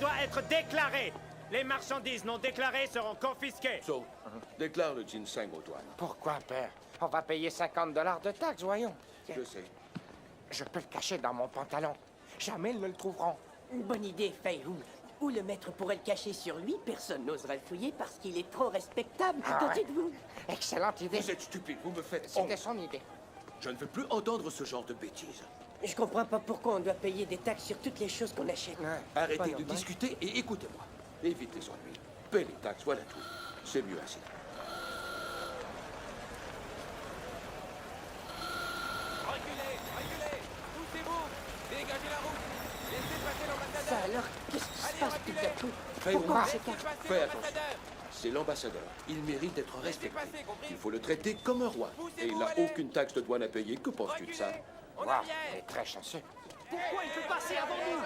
Doit être déclaré. Les marchandises non déclarées seront confisquées. So, déclare le ginseng aux douanes. Pourquoi, père? On va payer 50 $ de taxes, voyons. Je sais. Je peux le cacher dans mon pantalon. Jamais ils ne le trouveront. Une bonne idée, Fei-Hung. Ou le maître pourrait le cacher sur lui, personne n'oserait le fouiller parce qu'il est trop respectable. Qu'en dites-vous? Excellente idée. Vous êtes stupide, vous me faites C'était honte. son idée. Je ne veux plus entendre ce genre de bêtises. Je comprends pas pourquoi on doit payer des taxes sur toutes les choses qu'on achète. Arrêtez Pas de normal. discuter et écoutez-moi. Évite les ennuis. Paie les taxes, voilà tout. C'est mieux ainsi. Reculez, poussez-vous, dégagez la route, laissez passer l'ambassadeur. Ça alors, qu'est-ce qui se passe tout à coup? Fais Pourquoi voir. on s'écarte? Fais attention. C'est l'ambassadeur. Il mérite d'être respecté. passer, compris? Il faut le traiter comme un roi. Et il n'a allez. aucune taxe de douane à payer. Que penses-tu de ça? On Wow, arrière. il est très chanceux. Pourquoi il peut passer avant nous?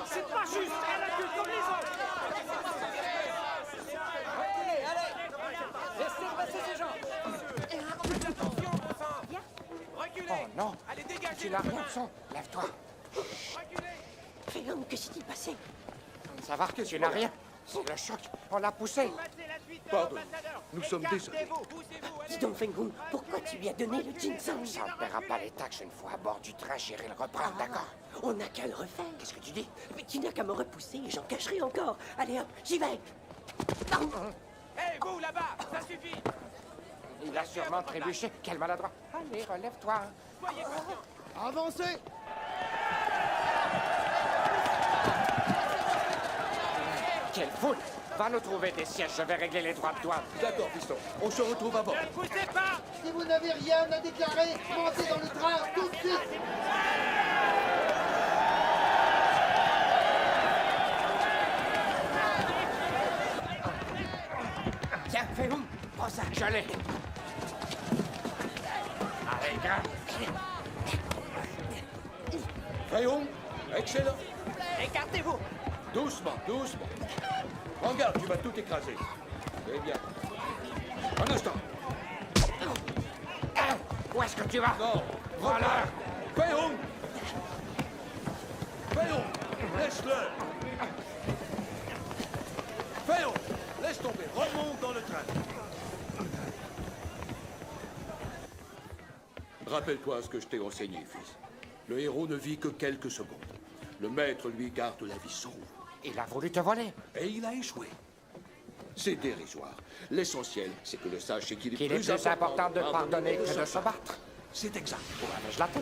C'est pas juste. Elle a vu comme les autres. Laissez passer ces gens. Attention, bon sang. Reculez. Oh non. Allez, dégagez. Tu l'as rien de son. Lève-toi. Reculez. Fei-Hung, que s'est-il passé? Ça va, tu n'as rien. C'est le choc. On l'a poussé. Passez la suite de Pardon. l'ambassadeur. Nous sommes désolés. Poussez-vous, Dis donc, Fei-Hung, pourquoi tu lui as donné le ginseng? Ça ne paiera pas les taxes une fois à bord du train, chérie, le reprendre, d'accord? On n'a qu'à le refaire. Qu'est-ce que tu dis? Mais tu n'as qu'à me repousser et j'en cacherai encore. Allez hop, j'y vais. Hé, vous, là-bas, ça suffit. Il a sûrement trébuché. Quel maladroit. Allez, relève-toi. Soyez patient. Avancez! Quelle foule! Va nous trouver des sièges, je vais régler les droits de douane. D'accord, fiston. On se retrouve à bord. Ne poussez pas. Si vous n'avez rien à déclarer, montez dans le train tout de suite! Tiens, Fei-Hung, prends ça. Je l'ai. Allez, grimpe. Voyons. Excellent. Écartez-vous. Doucement, doucement. Prends garde, tu vas tout écraser. Eh bien. Un instant. Où est-ce que tu vas? Non. Voleur! Voyons. Voyons. Laisse-le. Voyons. Laisse tomber. Remonte dans le train. Rappelle-toi ce que je t'ai enseigné, fils. Le héros ne vit que quelques secondes. Le maître, lui, garde la vie sauve. Il a voulu te voler. Et il a échoué. C'est dérisoire. L'essentiel, c'est que le sage sait qu'il est Qu'il est plus important de pardonner que de se battre. C'est exact. Ouais, mais je l'attends.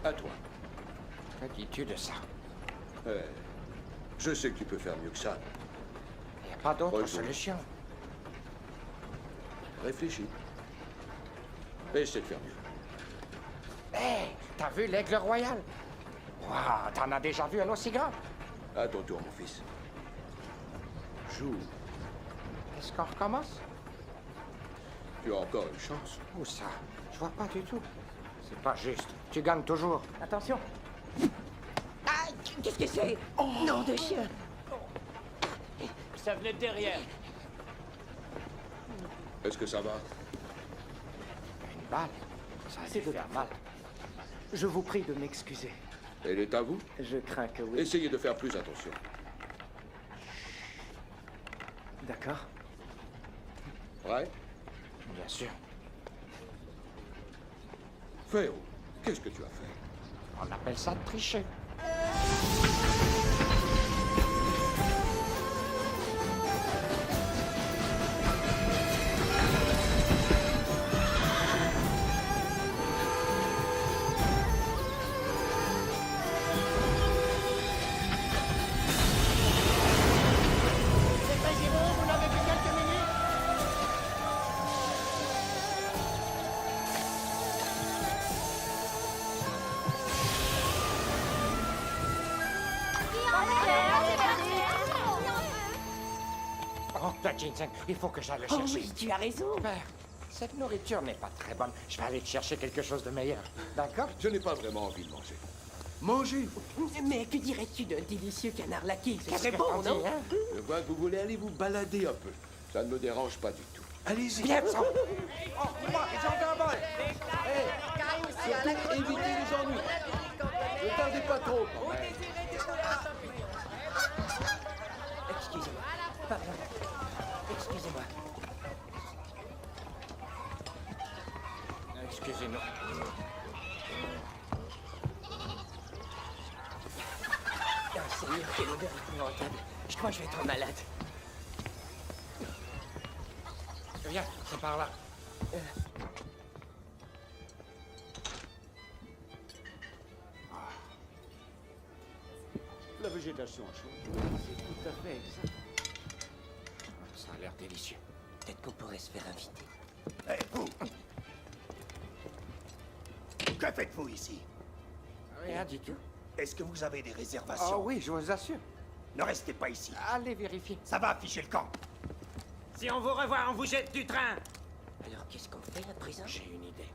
À toi. Que dis-tu de ça? Je sais que tu peux faire mieux que ça. Il n'y a pas d'autre Retourne. solution. Réfléchis. Essaie de faire mieux. Hé, t'as vu l'aigle royal? Waouh, t'en as déjà vu un aussi grand? À ton tour, mon fils. Joue. Est-ce qu'on recommence? Tu as encore une chance. Où ça? Je vois pas du tout. C'est pas juste. Tu gagnes toujours. Attention. Ah, qu'est-ce que c'est? Nom de chien. Ça venait de derrière. Est-ce que ça va? Une balle. Ça a C'est dû de faire ta mal. Je vous prie de m'excuser. Elle est à vous? Je crains que oui. Essayez de faire plus attention. D'accord. Ouais? Bien sûr. Féo, qu'est-ce que tu as fait? On appelle ça tricher. C'est vrai, Jérôme, vous n'avez plus quelques minutes. Oh, toi, Ginseng, il faut que j'aille le Oh chercher. oui, tu as raison. Père, cette nourriture n'est pas très bonne. Je vais aller te chercher quelque chose de meilleur. D'accord? Je n'ai pas vraiment envie de manger. Mangez! Mais que dirais-tu d'un délicieux canard laqué? C'est Qu'est-ce très que bon, t'en dis, non? hein? Je vois que vous voulez aller vous balader un peu. Ça ne me dérange pas du tout. Allez-y. Viens, sang. Surtout, évitez les ennuis. Ne tardez pas trop. quand même. Excusez-moi. Pardon. Excusez-moi. Excusez-nous. Oh, Seigneur, quelle odeur épouvantable. Je crois que je vais être malade. Viens, c'est par là. La végétation a changé. C'est tout à fait exact. Ça a l'air délicieux. Peut-être qu'on pourrait se faire inviter. Hé, vous! Que faites-vous ici? Rien du tout. Est-ce que vous avez des réservations? Oh oui, je vous assure. Ne restez pas ici. Allez vérifier. Ça va afficher le camp. Si on vous revoit, on vous jette du train. Alors, qu'est-ce qu'on fait à présent? J'ai une idée.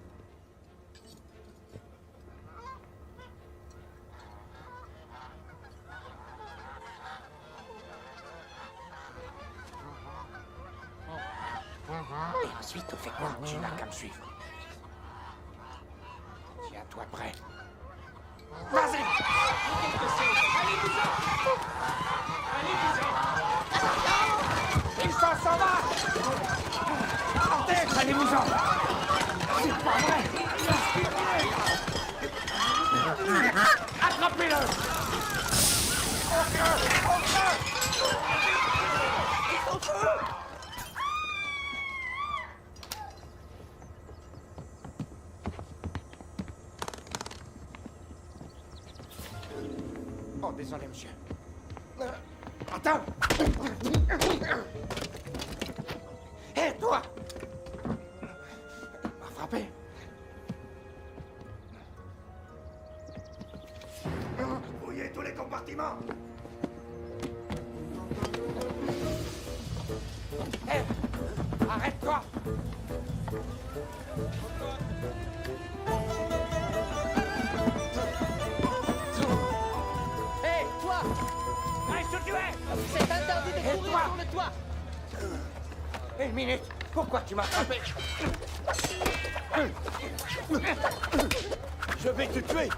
Et ensuite, on fait quoi? Tu n'as qu'à me suivre. Tiens-toi prêt. Vas-y! Il s'en va! Sortez! Allez-vous-en! C'est pas vrai! Attrapez-le! Oh, désolé, monsieur. Attends! Hé, toi! Il m'a frappé. Fouillez tous les compartiments. Hé! Arrête-toi! Hé, toi! Reste où tu es. C'est interdit de Et courir toi? sur le toit! Une minute! Pourquoi tu m'as frappé? Je vais te tuer.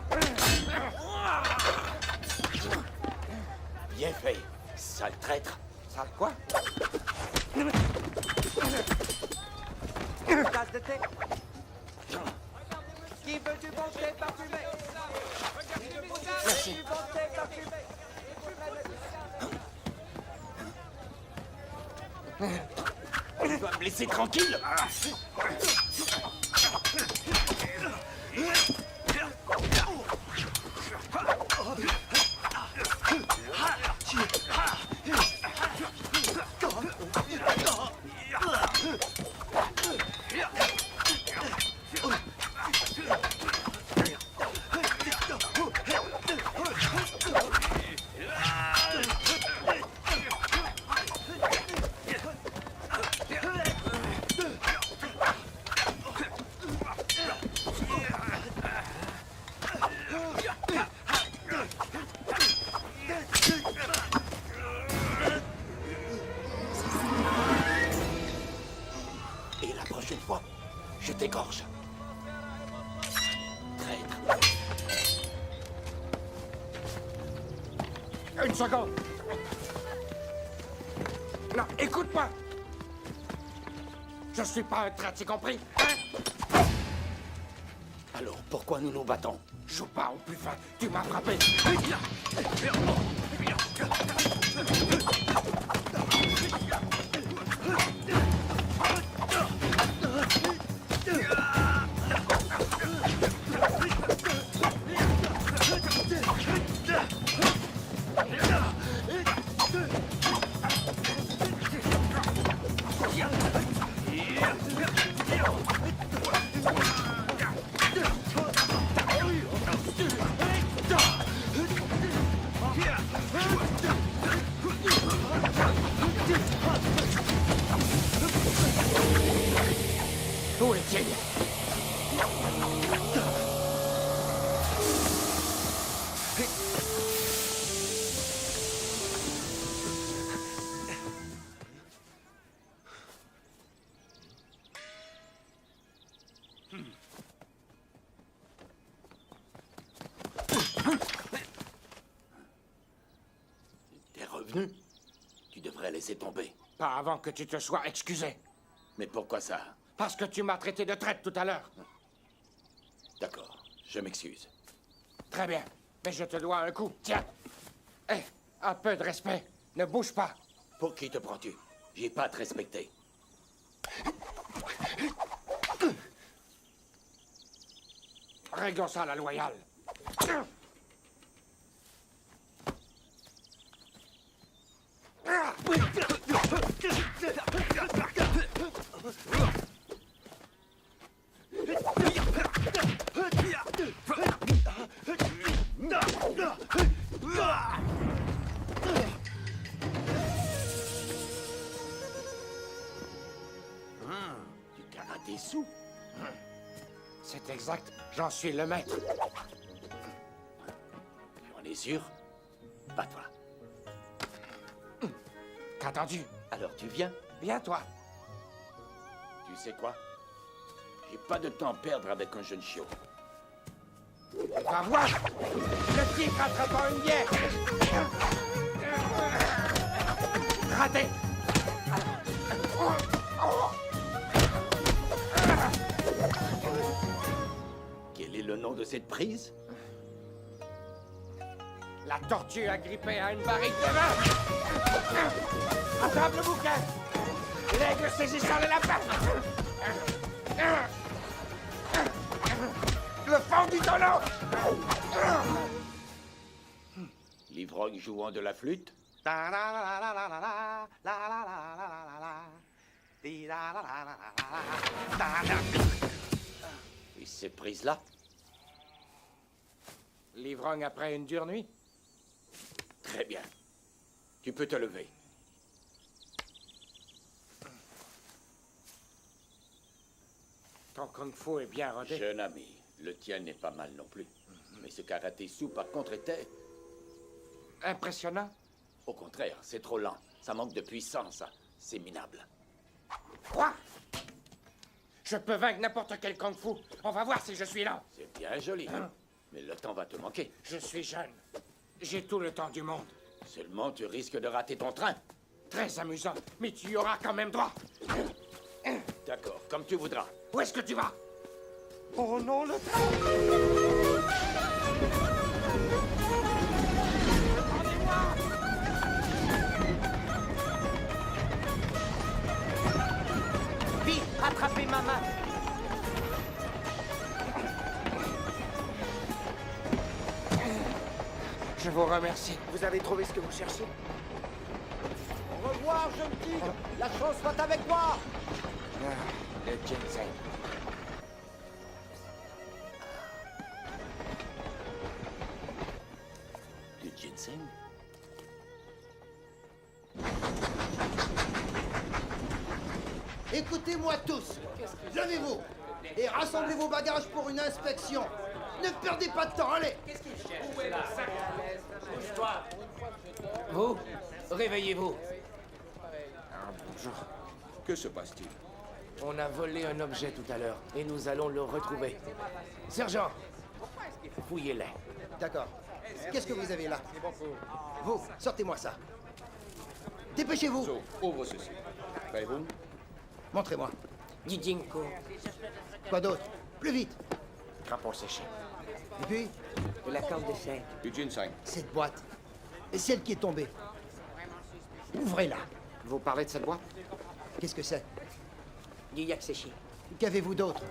Bien fait, sale traître. Sale quoi? Tasse de thé. Qui veut du bon thé parfumé? Merci. Du bon thé parfumé. Tu dois me laisser tranquille. Et la prochaine fois, je t'égorge. Une seconde. Non, écoute-moi. Je suis pas un traître, c'est compris? Hein? Alors, pourquoi nous nous battons? Joue pas au plus fin. Tu m'as frappé. Où est-il? T'es revenu? Tu devrais laisser tomber. Pas avant que tu te sois excusé. Mais pourquoi ça? Parce que tu m'as traité de traître tout à l'heure. D'accord, je m'excuse. Très bien. Mais je te dois un coup. Tiens. Hé, un peu de respect. Ne bouge pas. Pour qui te prends-tu? J'ai pas à te respecter. Réglons ça à la loyale. Du karaté sous? C'est exact. J'en suis le maître. On est sûr? Bats-toi. T'as entendu? Alors tu viens? Viens, toi. Tu sais quoi? J'ai pas de temps à perdre avec un jeune chiot. Va voir. Le tigre attrapant une bière. Raté. Quel est le nom de cette prise? La tortue agrippée à une barrique de vin. Attrape le bouquin. L'aigle saisissant le lapin. Le fond du tonneau. L'ivrogne jouant de la flûte? Et ces prises-là? L'ivrogne après une dure nuit. Très bien. Tu peux te lever. Ton kung-fu est bien rodé. Jeune ami, le tien n'est pas mal non plus. Mais ce karaté sous, par contre, était... Impressionnant. Au contraire, c'est trop lent. Ça manque de puissance. C'est minable. Quoi? Je peux vaincre n'importe quel kung-fu. On va voir si je suis lent. C'est bien joli. Mais le temps va te manquer. Je suis jeune. J'ai tout le temps du monde. Seulement, tu risques de rater ton train. Très amusant, mais tu y auras quand même droit. D'accord, comme tu voudras. Où est-ce que tu vas? Oh non, le train! Vite, rattrapez ma main. Je vous remercie. Vous avez trouvé ce que vous cherchiez? Au revoir, jeune tigre. La chance soit avec moi. Le ginseng. Du ginseng? Écoutez-moi tous. Levez-vous et rassemblez vos bagages pour une inspection. Ne perdez pas de temps, allez. Vous, réveillez-vous. Bonjour. Que se passe-t-il? On a volé un objet tout à l'heure et nous allons le retrouver. Sergent, Fouillez-les. D'accord. Qu'est-ce que vous avez là? Vous, sortez-moi ça. Dépêchez-vous. So, ouvre ceci. Fei-Hung, Montrez-moi. Du ginkgo. Quoi d'autre? Plus vite. Crapaud séché. Et puis, De la corde de chêne. du ginseng. cette boîte. Et celle qui est tombée. Ouvrez-la. Vous parlez de cette boîte? Qu'est-ce que c'est? Du yak séché. Qu'avez-vous d'autre?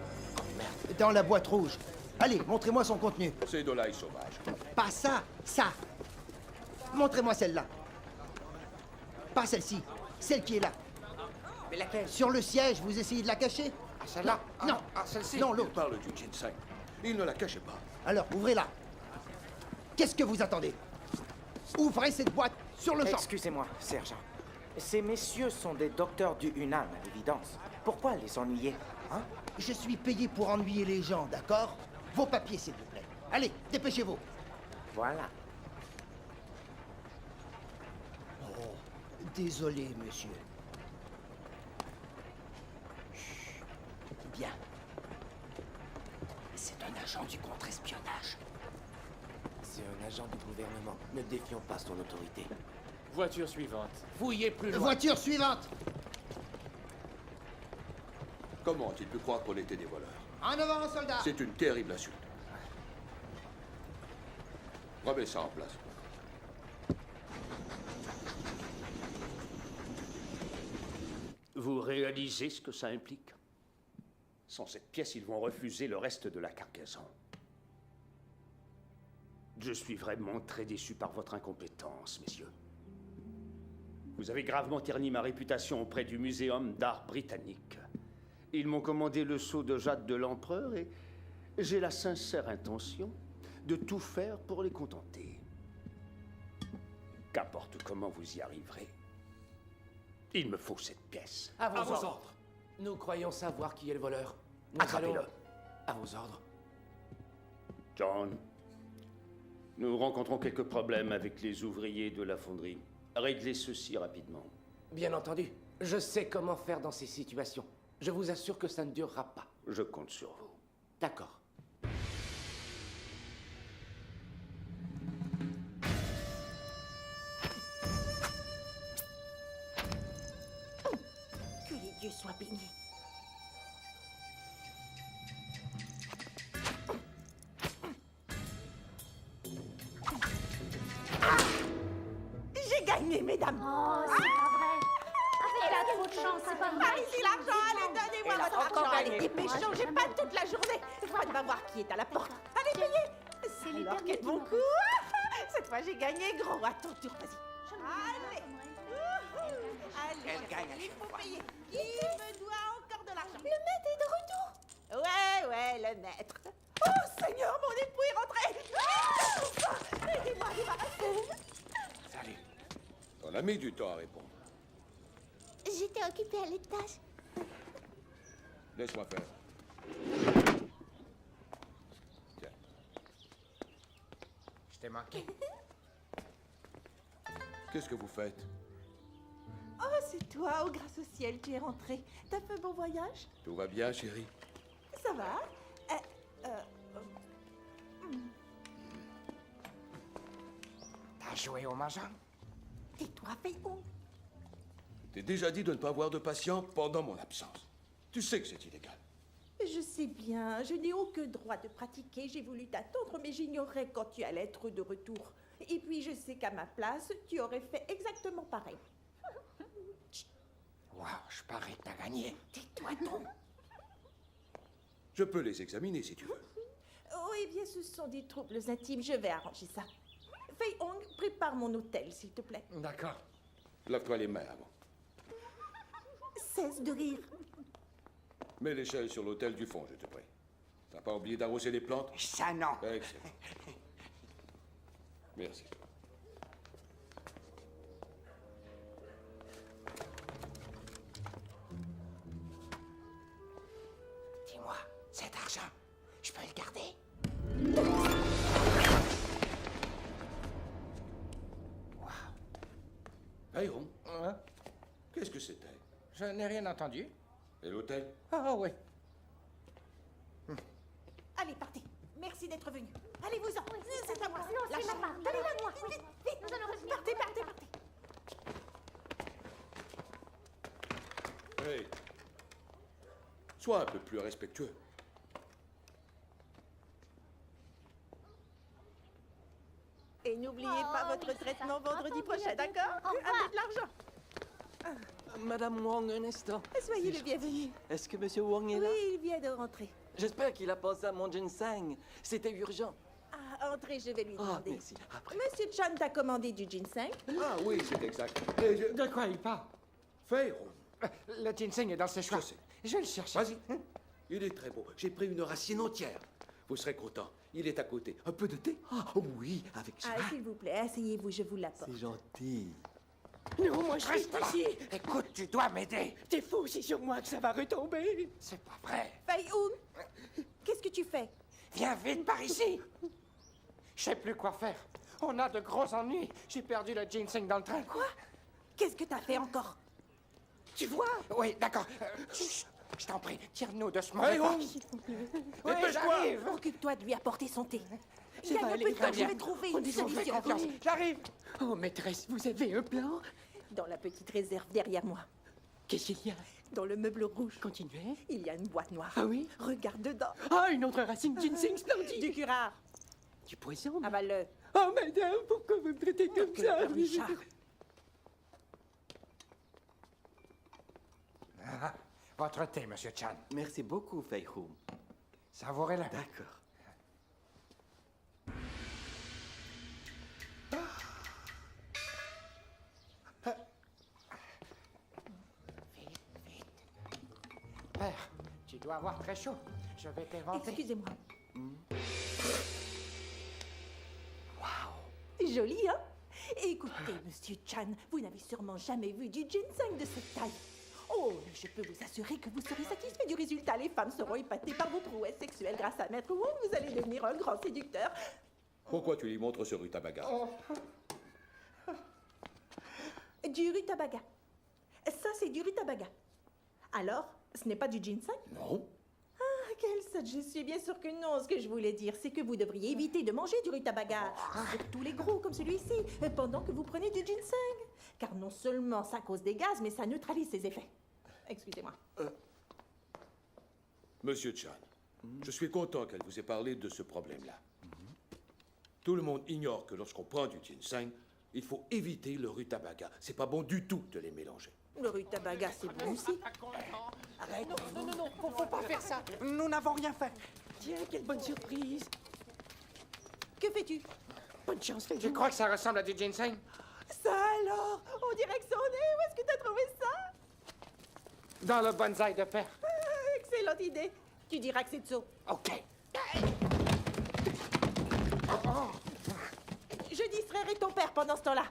Dans la boîte rouge. Allez, montrez-moi son contenu. C'est de l'ail sauvage. Pas ça, ça. Montrez-moi celle-là. Pas celle-ci, celle qui est là. Mais laquelle? Sur le siège, vous essayez de la cacher? Ah, celle-là? Non, celle-ci? non, Il l'autre. parle du ginseng. Il ne la cachait pas. Alors, ouvrez-la. Qu'est-ce que vous attendez? Ouvrez cette boîte sur le champ. Excusez-moi, sergent. Ces messieurs sont des docteurs du Hunan, à l'évidence. Pourquoi les ennuyer, hein? Je suis payé pour ennuyer les gens, d'accord? Vos papiers, s'il vous plaît. Allez, dépêchez-vous. Voilà. Oh, désolé, monsieur. Chut. Bien. C'est un agent du contre-espionnage. C'est un agent du gouvernement. Ne défions pas son autorité. Voiture suivante. Fouillez plus loin. Voiture suivante. Comment a-t-il pu croire qu'on était des voleurs? En avant, soldat. C'est une terrible insulte. Remets ça en place. Vous réalisez ce que ça implique? Sans cette pièce, ils vont refuser le reste de la cargaison. Je suis vraiment très déçu par votre incompétence, messieurs. Vous avez gravement terni ma réputation auprès du Muséum d'art britannique. Ils m'ont commandé le sceau de jade de l'empereur et j'ai la sincère intention de tout faire pour les contenter. Qu'importe comment vous y arriverez, il me faut cette pièce. À vos ordres. Nous croyons savoir qui est le voleur. Nous Attrapez-le. allons- À vos ordres. John, nous rencontrons quelques problèmes avec les ouvriers de la fonderie. Réglez ceci rapidement. Bien entendu, je sais comment faire dans ces situations. Je vous assure que ça ne durera pas. Je compte sur vous. D'accord. Que les dieux soient bénis. J'ai gagné, mesdames. Oh, c'est pas vrai. Elle a trop de chance, c'est pas vrai. Par ici l'argent, allez, donnez-moi votre argent. Allez, dépêchons, j'ai pas toute la journée. Fred va voir qui est à la porte. Allez, payez. C'est les Alors, derniers quel qui bon m'en coup. Cette fois, j'ai gagné gros. À ton tour, vas-y. Allez. Allez, Elle gagne à il chaque faut fois. payer. Qui me doit encore de l'argent? Le maître est de retour. Ouais, le maître. Oh, Seigneur, mon époux est rentré. Ah, aidez-moi à débarrasser. Salut. On a mis du temps à répondre. J'étais occupée à l'étage. Laisse-moi faire. Tiens. Je t'ai manqué. Qu'est-ce que vous faites? Oh, c'est toi, oh grâce au ciel, tu es rentré. T'as fait un bon voyage? Tout va bien, chérie? Ça va? T'as joué au mahjong? Tais-toi, Fei-Hung. T'es déjà dit de ne pas avoir de patient pendant mon absence. Tu sais que c'est illégal. Je sais bien, je n'ai aucun droit de pratiquer. J'ai voulu t'attendre, mais j'ignorais quand tu allais être de retour. Et puis je sais qu'à ma place, tu aurais fait exactement pareil. Waouh, je parie que t'as gagné. Tais-toi donc. Je peux les examiner si tu veux. Oh, eh bien, ce sont des troubles intimes. Je vais arranger ça. Fei-Hung, prépare mon hôtel, s'il te plaît. D'accord. Lave-toi les mains avant. Cesse de rire. Mets l'échelle sur l'autel du fond, je te prie. T'as pas oublié d'arroser les plantes? Ça non. Excellent. Merci. Dis-moi, cet argent, je peux le garder? Aïron, qu'est-ce que c'était? Je n'ai rien entendu. Et l'hôtel? Ah oui. Allez, partez. Merci. Merci d'être venu. Allez-vous-en. C'est à moi. Non, c'est Lâchez. ma part. Donnez-la moi. Oui, Vite, vite. nous allons revenir. Partez, partez, partez. Hey. Sois un peu plus respectueux. Et n'oubliez Oh, pas votre oui, traitement ça. vendredi Attendez, prochain, attendez. d'accord? Au revoir. Avec de l'argent. Madame Wong, un instant. Soyez le bienvenu. Est-ce que Monsieur Wong est Oui, là? il vient de rentrer. J'espère qu'il a pensé à mon ginseng. C'était urgent. Ah, entrez, je vais lui Ah, demander. merci. Après. Monsieur Chan t'a commandé du ginseng? Ah oui, c'est exact. Mais je... De quoi il parle? Fei Hung, Le ginseng est dans ses choix. Je vais le chercher. vas-y. Il est très beau. J'ai pris une racine entière. Vous serez content. Il est à côté. Un peu de thé? Oh oui, avec ça. Ah, s'il vous plaît, asseyez-vous, je vous l'apporte. C'est gentil. Non, moi je reste ici. Écoute, tu dois m'aider. T'es fou, c'est sur moi que ça va retomber. C'est pas vrai. Fei Hung, qu'est-ce que tu fais? Viens vite par ici. Je sais plus quoi faire. On a de gros ennuis. J'ai perdu le ginseng dans le train. Quoi? Qu'est-ce que t'as fait encore? Tu vois? Oui, d'accord. Chut, je t'en prie, tire-nous de ce mauvais Fei pas. Hung, Oui, j'arrive. Occupe-toi de lui apporter son thé. Il y Ça a va un aller peu de très temps, je bien. vais trouver On une dit qu'on fait solution. confiance. J'arrive. Oh, maîtresse, vous avez un plan? Dans la petite réserve derrière moi, Qu'est-ce qu'il y a? dans le meuble rouge, Continuez. il y a une boîte noire. Ah oui? Regarde dedans. Ah, une autre racine ginseng splendide. Du curare. Du poison? Avale-le. Oh, madame, pourquoi vous me traitez comme Quel ça? pleurnichard. Ah, votre thé, monsieur Chan. Merci beaucoup, Fei Hung. Savourez-le. D'accord. Père, tu dois avoir très chaud. Je vais t'inventer. Excusez-moi. Joli, hein? Écoutez, monsieur Chan, vous n'avez sûrement jamais vu du ginseng de cette taille. Oh, mais je peux vous assurer que vous serez satisfait du résultat. Les femmes seront épatées par vos prouesses sexuelles. Grâce à Maître Wong, vous allez devenir un grand séducteur. pourquoi tu lui montres ce rutabaga? Du rutabaga. Ça, c'est du rutabaga. Alors, ce n'est pas du ginseng? Non. Ah, quelle sotte, je suis bien sûre que non. Ce que je voulais dire, c'est que vous devriez éviter de manger du rutabaga, surtout les gros comme celui-ci, pendant que vous prenez du ginseng. Car non seulement ça cause des gaz, mais ça neutralise ses effets. Excusez-moi. Monsieur Chan, je suis content qu'elle vous ait parlé de ce problème-là. Tout le monde ignore que lorsqu'on prend du ginseng, il faut éviter le rutabaga. C'est pas bon du tout de les mélanger. Le rutabaga, c'est bon aussi. Arrête. Non, faut pas faire ça. Nous n'avons rien fait. Tiens, quelle bonne surprise. Que fais-tu? Bonne chance, Fei. Tu crois que ça ressemble à du ginseng? Ça alors? On dirait que c'en est. Où est-ce que t'as trouvé ça? Dans le bonsaï de père. Ah, excellente idée. Tu diras que c'est Tso. OK. Je distrairai ton père pendant ce temps-là.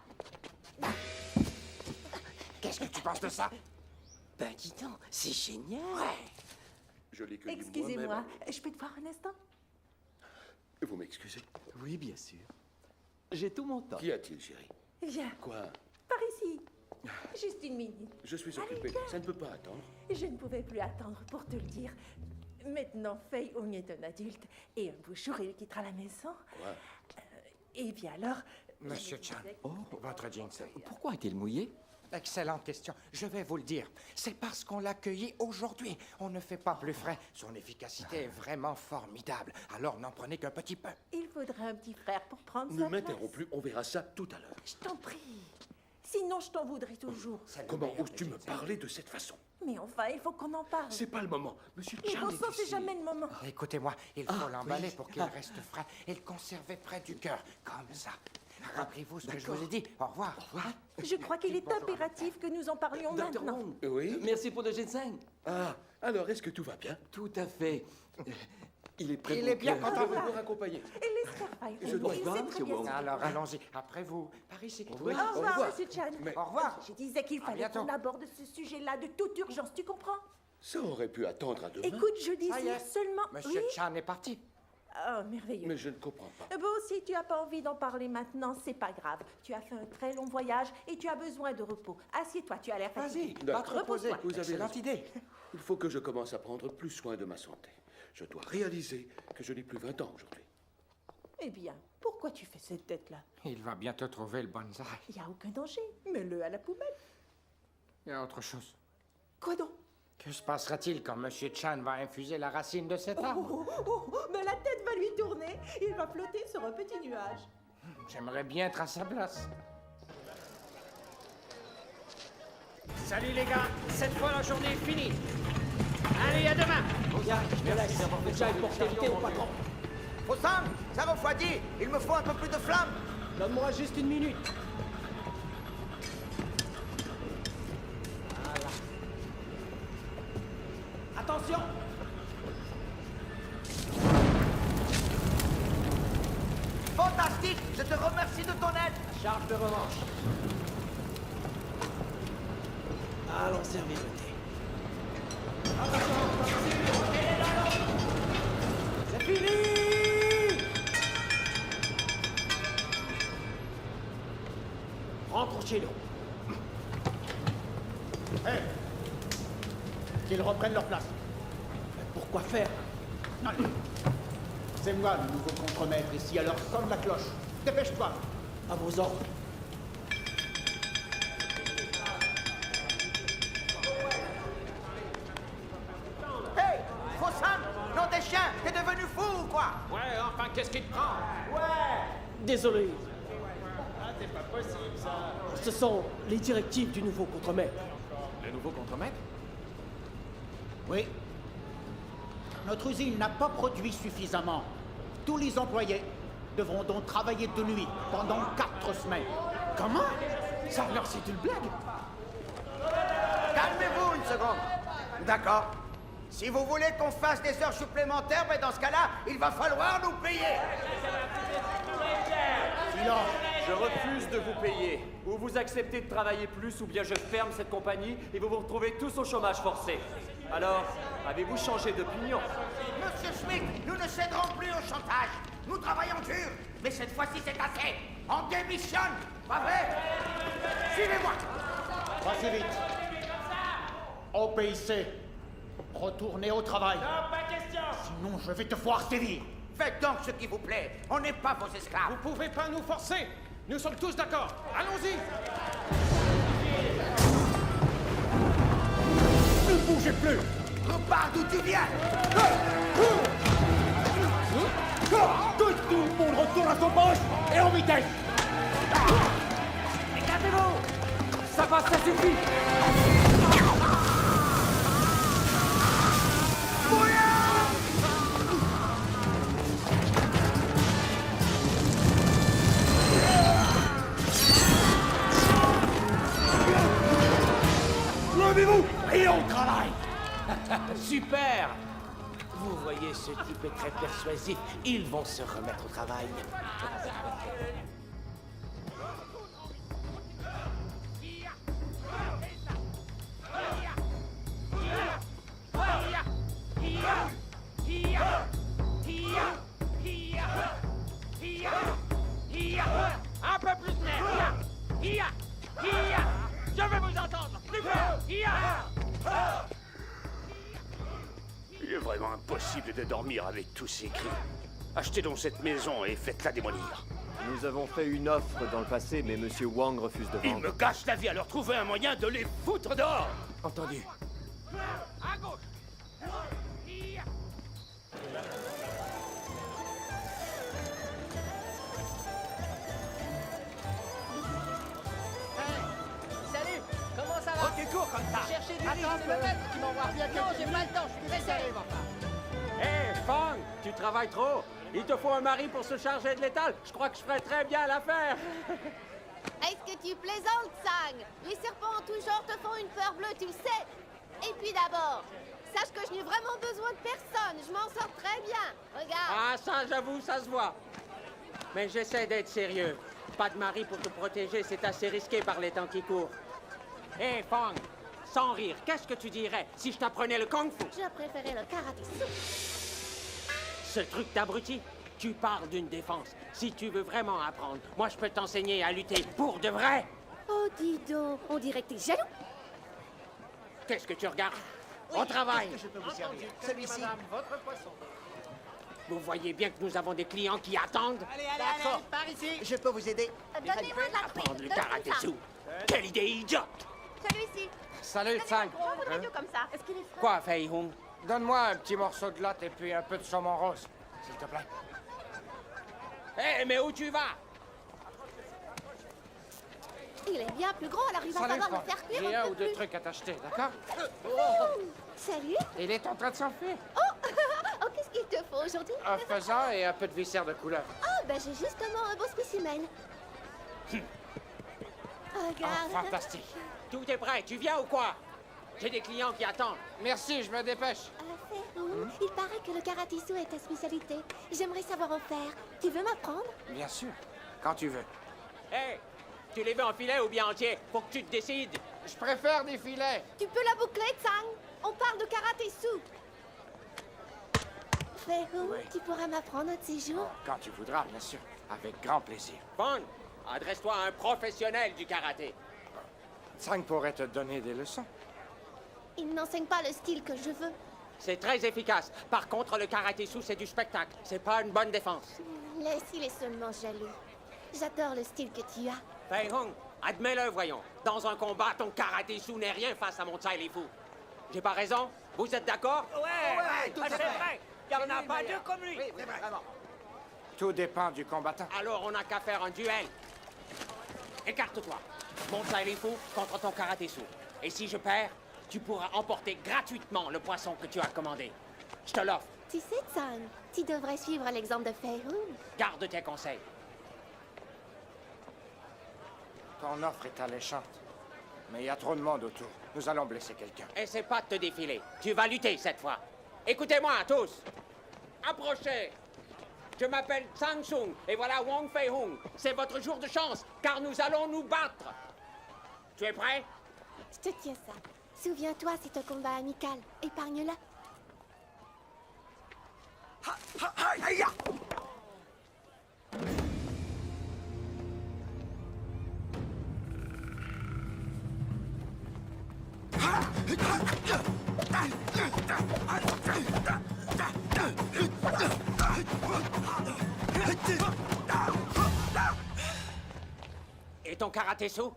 Qu'est-ce que tu penses de ça? Ben, dis donc, c'est génial. Je l'ai cueilli Excusez-moi, moi-même. je peux te voir un instant? Vous m'excusez? Oui, bien sûr. J'ai tout mon temps. Qu'y a-t-il, chérie? Viens, Quoi? par ici. Juste une minute. Je suis occupé. Ça ne peut pas attendre. Je ne pouvais plus attendre pour te le dire. Maintenant, Fei Hung est un adulte et un beau jour, il quittera la maison. Quoi? Et bien alors... Monsieur je Chan, disais- votre ginseng. Pourquoi est-il mouillé? Excellente question. Je vais vous le dire. C'est parce qu'on l'a cueilli aujourd'hui. On ne fait pas plus frais. Son efficacité est vraiment formidable. Alors n'en prenez qu'un petit peu. Il faudra un petit frère pour prendre Ne sa m'interromps place. plus, on verra ça tout à l'heure. Je t'en prie. Sinon, je t'en voudrais toujours. C'est le Comment meilleur oses-tu des me ginseng. parler de cette façon? Mais enfin, il faut qu'on en parle. C'est pas le moment. Monsieur Mais Chan bon est sang, c'est ici. jamais le moment. Écoutez-moi, il faut l'emballer oui. pour qu'il reste frais et le conserver près du cœur, comme ça. Rappelez-vous ce que je vous ai dit. Au revoir. Au revoir. Je crois qu'il est impératif que nous en parlions Docteur maintenant. Wong, Oui? merci pour le ginseng. Ah, alors est-ce que tout va bien? Tout à fait. Il est prêt Il pour est bien que- content. Je vais vous raccompagner. Et laisse faire Fei Hung. Je dois Il y voir, sait monsieur très bien Wong. ce qu'il Alors fait. allons-y. Après vous. Par ici. Oui. Au Au revoir, revoir. monsieur Chan. Mais- Au revoir. Je disais qu'il fallait bientôt. qu'on aborde ce sujet-là de toute urgence, tu comprends? Ça aurait pu attendre à demain. Écoute, je Ça y disais est. seulement... Monsieur Oui. Chan est parti. Oh, merveilleux. Mais je ne comprends pas. Bon, si tu n'as pas envie d'en parler maintenant, c'est pas grave. Tu as fait un très long voyage et tu as besoin de repos. Assieds-toi, tu as l'air fatigué. Vas-y, va te reposer. Repose-toi. Vous avez Excellente raison. idée. Il faut que je commence à prendre plus soin de ma santé. Je dois réaliser que je n'ai plus 20 ans aujourd'hui. Eh bien, pourquoi tu fais cette tête-là? Il va bientôt trouver le bonsaï. Il n'y a aucun danger. Mets-le à la poubelle. Il y a autre chose. Quoi donc? Que se passera-t-il quand Monsieur Chan va infuser la racine de cet arbre? Mais la tête va lui tourner. Il va flotter sur un petit nuage. J'aimerais bien être à sa place. Salut les gars, cette fois la journée est finie. Allez, à demain. Je te laisse. J'aille porter le thé au patron. Fosam, ça refroidit. Il me faut un peu plus de flamme. Donne-moi juste une minute. Attention! Fantastique. Je te remercie de ton aide. Charge de revanche. Allons servir le thé. C'est fini! Rentre chez nous. Hé! Qu'ils reprennent leur place. Pourquoi faire? C'est moi le nouveau contremaître ici, alors sonne la cloche. Dépêche-toi. À vos ordres. Hey, Fosam, nom des chiens, t'es devenu fou ou quoi? Ouais, enfin, qu'est-ce qui te prend? Désolé. Ah, c'est pas possible, ça. Ce sont les directives du nouveau contremaître. Le nouveau contremaître? Oui. Notre usine n'a pas produit suffisamment. Tous les employés devront donc travailler de nuit pendant 4 semaines. Comment? Ça alors c'est une blague? Calmez-vous une seconde. D'accord. Si vous voulez qu'on fasse des heures supplémentaires, ben dans ce cas-là, il va falloir nous payer. Silence. Je refuse de vous payer. Ou vous acceptez de travailler plus, ou bien je ferme cette compagnie et vous vous retrouvez tous au chômage forcé. Alors, avez-vous changé d'opinion? Monsieur Schmidt, nous ne céderons plus au chantage. Nous travaillons dur, mais cette fois-ci c'est assez. On démissionne, pas vrai? Suivez-moi. Pas si vite. Obéissez. Retournez au travail. Non, pas question. Sinon, je vais te voir sévir. Faites donc ce qui vous plaît. On n'est pas vos esclaves. Vous pouvez pas nous forcer. Nous sommes tous d'accord. Allons-y. Ne bougez plus. Repars d'où tu viens. Que tout le monde retourne à son poste et en vitesse. Écartez-vous. Ça passe, ça suffit. Levez-vous et on travaille. Super! Vous voyez, ce type est très persuasif. Ils vont se remettre au travail. Un peu plus de nerf. Je veux vous entendre. Plus fort. Il est vraiment impossible de dormir avec tous ces cris. Achetez donc cette maison et faites-la démolir. Nous avons fait une offre dans le passé, mais Monsieur Wang refuse de Ils vendre. me gâchent la vie, alors trouvez un moyen de les foutre dehors. Entendu. À gauche. Salut, comment ça va? Oh, tu cours comme ça. Chercher du riz, c'est le maître qui m'envoie. Non, j'ai pas le temps, je suis pressé. Hé, Fang, tu travailles trop. Il te faut un mari pour se charger de l'étal. Je crois que je ferais très bien l'affaire. Est-ce que tu plaisantes, Sang? Les serpents en tout genre te font une peur bleue, tu le sais. Et puis d'abord, sache que je n'ai vraiment besoin de personne. Je m'en sors très bien. Regarde. Ah, ça, j'avoue, ça se voit. Mais j'essaie d'être sérieux. Pas de mari pour te protéger, c'est assez risqué par les temps qui courent. Hé, Fang, sans rire, qu'est-ce que tu dirais si je t'apprenais le kung-fu? Je préférais le karaté. Ce truc d'abruti, tu parles d'une défense. Si tu veux vraiment apprendre, moi je peux t'enseigner à lutter pour de vrai. Oh, dis donc, on dirait que t'es jaloux. Qu'est-ce que tu regardes? Au travail. Qu'est-ce que je peux vous servir? Celui-ci. Madame, votre poisson. Vous voyez bien que nous avons des clients qui attendent. Allez, par ici. Je peux vous aider? Donnez-moi de la Prendre truite. le Donne-moi karaté ça. sous. Quelle idée idiote! Celui-ci. Salut, Tsang. Pourquoi voudrais-tu comme ça? Est-ce qu'il est frais? Quoi, Fei Hung? Donne-moi un petit morceau de latte et puis un peu de saumon rose, s'il te plaît. Hé, mais où tu vas? Il est bien plus grand, alors il va Salut, falloir Franck. le faire cuire J'ai un un peu ou deux plus. trucs à t'acheter, d'accord? Salut. Il est en train de s'enfuir. Oh, qu'est-ce qu'il te faut aujourd'hui? Un faisan et un peu de viscère de couleur. Oh, ben j'ai justement un beau spécimen. Regarde. Ah, fantastique. Tout est prêt, tu viens ou quoi? J'ai des clients qui attendent. Merci, je me dépêche. Il paraît que le karaté-sou est ta spécialité. J'aimerais savoir en faire. Tu veux m'apprendre? Bien sûr, quand tu veux. Hé, tu les veux en filet ou bien entier? Faut que tu te décides. Je préfère des filets. Tu peux la boucler, Tsang. On parle de karaté-sou. Fei Hung, Oui. tu pourras m'apprendre un de ces jours? Quand tu voudras, bien sûr. Avec grand plaisir. Fong, adresse-toi à un professionnel du karaté. Tsang pourrait te donner des leçons. Il n'enseigne pas le style que je veux. C'est très efficace. Par contre, le karaté-sou, c'est du spectacle. C'est pas une bonne défense. Laisse-il est seulement jaloux. J'adore le style que tu as. Fei Hung, admets-le, voyons. Dans un combat, ton karaté-sou n'est rien face à mon Tsai Li Fu. J'ai pas raison? Vous êtes d'accord? Ouais, c'est vrai. Il n'y en a pas deux comme lui. Tout dépend du combattant. Alors, on n'a qu'à faire un duel. Écarte-toi. Mon Tsai Li Fu contre ton karaté-sou. Et si je perds, tu pourras emporter gratuitement le poisson que tu as commandé. Je te l'offre. Tu sais, Tsang, tu devrais suivre l'exemple de Fei Hung. Garde tes conseils. Ton offre est alléchante. Mais il y a trop de monde autour. Nous allons blesser quelqu'un. Essaie pas de te défiler. Tu vas lutter cette fois. Écoutez-moi tous. Approchez. Je m'appelle Tsang Sung et voilà Wong Fei Hung. C'est votre jour de chance, car nous allons nous battre. Tu es prêt? Je te tiens ça. Souviens-toi, c'est un combat amical. Épargne-le. Et ton karaté-sou?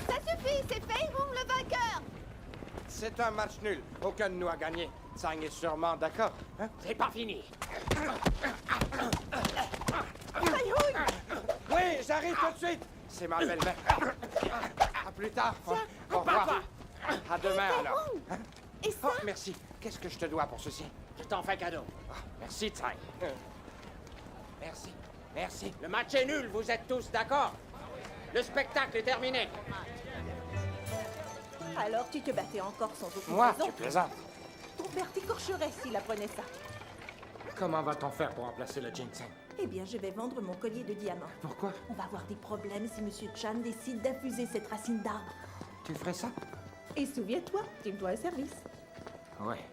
Ça suffit, c'est Fei Hung le vainqueur. C'est un match nul. Aucun de nous a gagné. Tsang est sûrement d'accord. Hein? C'est pas fini. Oui, j'arrive tout de suite. C'est ma belle-mère. À plus tard. Au revoir. À demain, alors. Hein? Et ça? Oh, merci. Qu'est-ce que je te dois pour ceci? Je t'en fais cadeau. Merci, Tsang. Merci. Merci. Le match est nul, vous êtes tous d'accord? Le spectacle est terminé. Alors tu te battais encore sans aucune Moi, raison. tu plaisantes. Ton père t'écorcherait s'il apprenait ça. Comment va-t-on faire pour remplacer le ginseng? Eh bien, je vais vendre mon collier de diamants. Pourquoi? On va avoir des problèmes si Monsieur Chan décide d'infuser cette racine d'arbre. Tu ferais ça? Et souviens-toi, tu me dois un service. Ouais.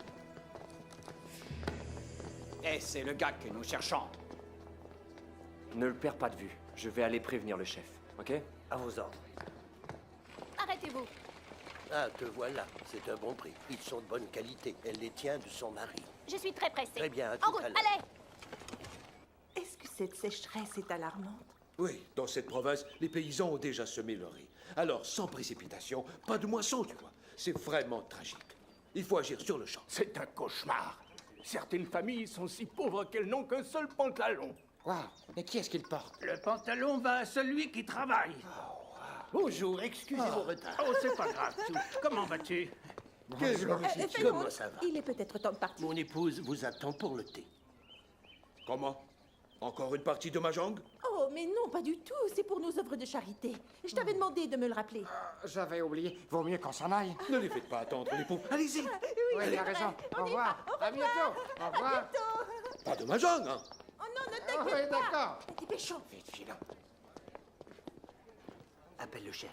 Et c'est le gars que nous cherchons. Ne le perds pas de vue. Je vais aller prévenir le chef, ok? À vos ordres. Arrêtez-vous. Ah, te voilà. C'est un bon prix. Ils sont de bonne qualité. Elle les tient de son mari. Je suis très pressée. Très bien, à En tout route, à l'heure. allez. Est-ce que cette sécheresse est alarmante? Oui, dans cette province, les paysans ont déjà semé leur riz. Alors, sans précipitation, pas de moisson, tu vois. C'est vraiment tragique. Il faut agir sur le champ. C'est un cauchemar. Certaines familles sont si pauvres qu'elles n'ont qu'un seul pantalon. Waouh, mais qui est-ce qu'il porte? Le pantalon va à celui qui travaille. Bonjour, excusez mon retard. Oh, c'est pas grave, Sou. Comment vas-tu? Comment ça va? Il est peut-être temps de partir. Mon épouse vous attend pour le thé. Comment? Encore une partie de mahjong? Oh, Oh, mais non, pas du tout. C'est pour nos œuvres de charité. Je t'avais demandé de me le rappeler. J'avais oublié. Vaut mieux qu'on s'en aille. Ne les faites pas attendre, les pauvres. Allez-y. Oui, il a raison. Au revoir. À bientôt. Au revoir. Pas de mahjong, hein. Oh non, ne Oui, t'inquiète pas. d'accord. Dépêchons. Vite, filons. Appelle le chef.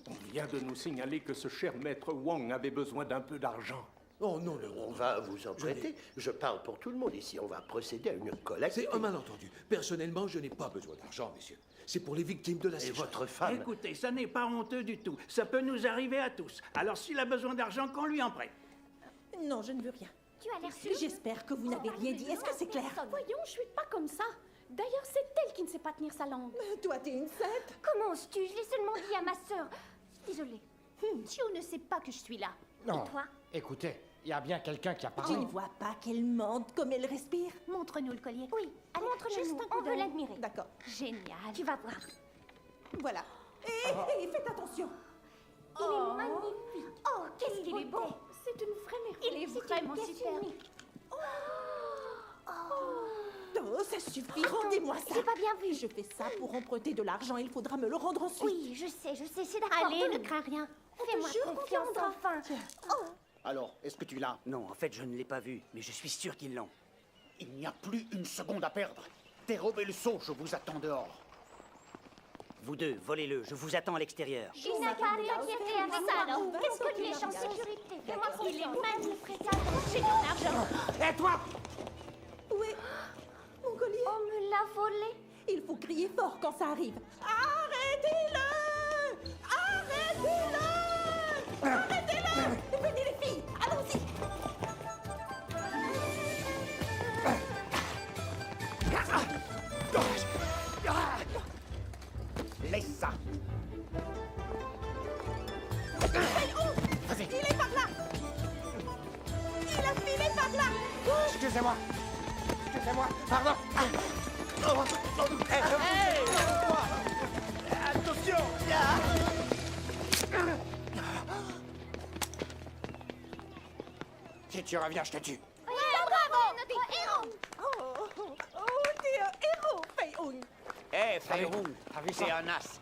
On vient de nous signaler que ce cher maître Wang avait besoin d'un peu d'argent. Oh non, non, On va vous en prêter. Je parle pour tout le monde ici. On va procéder à une collecte. C'est un malentendu. Personnellement, je n'ai pas besoin d'argent, messieurs. C'est pour les victimes de la Et sécheresse. votre femme. Écoutez, ça n'est pas honteux du tout. Ça peut nous arriver à tous. Alors s'il a besoin d'argent, qu'on lui en prête. Non, je ne veux rien. Tu as l'air sûr. J'espère que vous n'avez rien dit. Est-ce que c'est clair? Voyons, je suis pas comme ça. D'ailleurs, c'est elle qui ne sait pas tenir sa langue. Toi, t'es une sainte. Comment oses-tu? Je l'ai seulement dit à ma sœur. Désolée. Joe ne sait pas que je suis là. Non. Et toi? Écoutez, il y a bien quelqu'un qui a Tu parlé. ne vois pas qu'elle mente comme elle respire? Montre-nous le collier. Oui, montre-le Juste nous. un coup On veut d'œil. l'admirer. D'accord. Génial. Tu vas voir. Voilà. Et faites attention. Il est magnifique. Oh, qu'est-ce qu'il est beau. C'est une vraie merveille. Il est C'est vraiment une pièce super. unique. Oh, ça suffit. Rendez-moi ça. J'ai pas bien vu. Je fais ça pour emprunter de l'argent. Il faudra me le rendre ensuite. Oui, je sais, c'est d'accord. Allez, ne crains rien. Fais-moi confiance enfin. Alors, est-ce que tu l'as? Non, en fait, je ne l'ai pas vu, mais je suis sûr qu'ils l'ont. Il n'y a plus une seconde à perdre. Dérobez le seau, je vous attends dehors. Vous deux, volez-le, je vous attends à l'extérieur. Il n'a pas à t'inquiéter avec ça, alors. Qu'est-ce que tu es en sécurité? Fais-moi confiance. Il est magnifique. J'ai ton argent. Et toi? Où est mon collier? On me l'a volé. Il faut crier fort quand ça arrive. Arrêtez-le! Arrêtez-le! Arrêtez-le! Venez les filles, allons-y! Laisse ça. Vas-y! Il est par là! Il a filé par là! Excusez-moi. Excusez-moi. Pardon. Attention! Si tu reviens, je te tue. Bravo, notre héros. T'es un héros, Fei-Hung! Eh, Fei-Hung, T'as vu c'est ça? un as.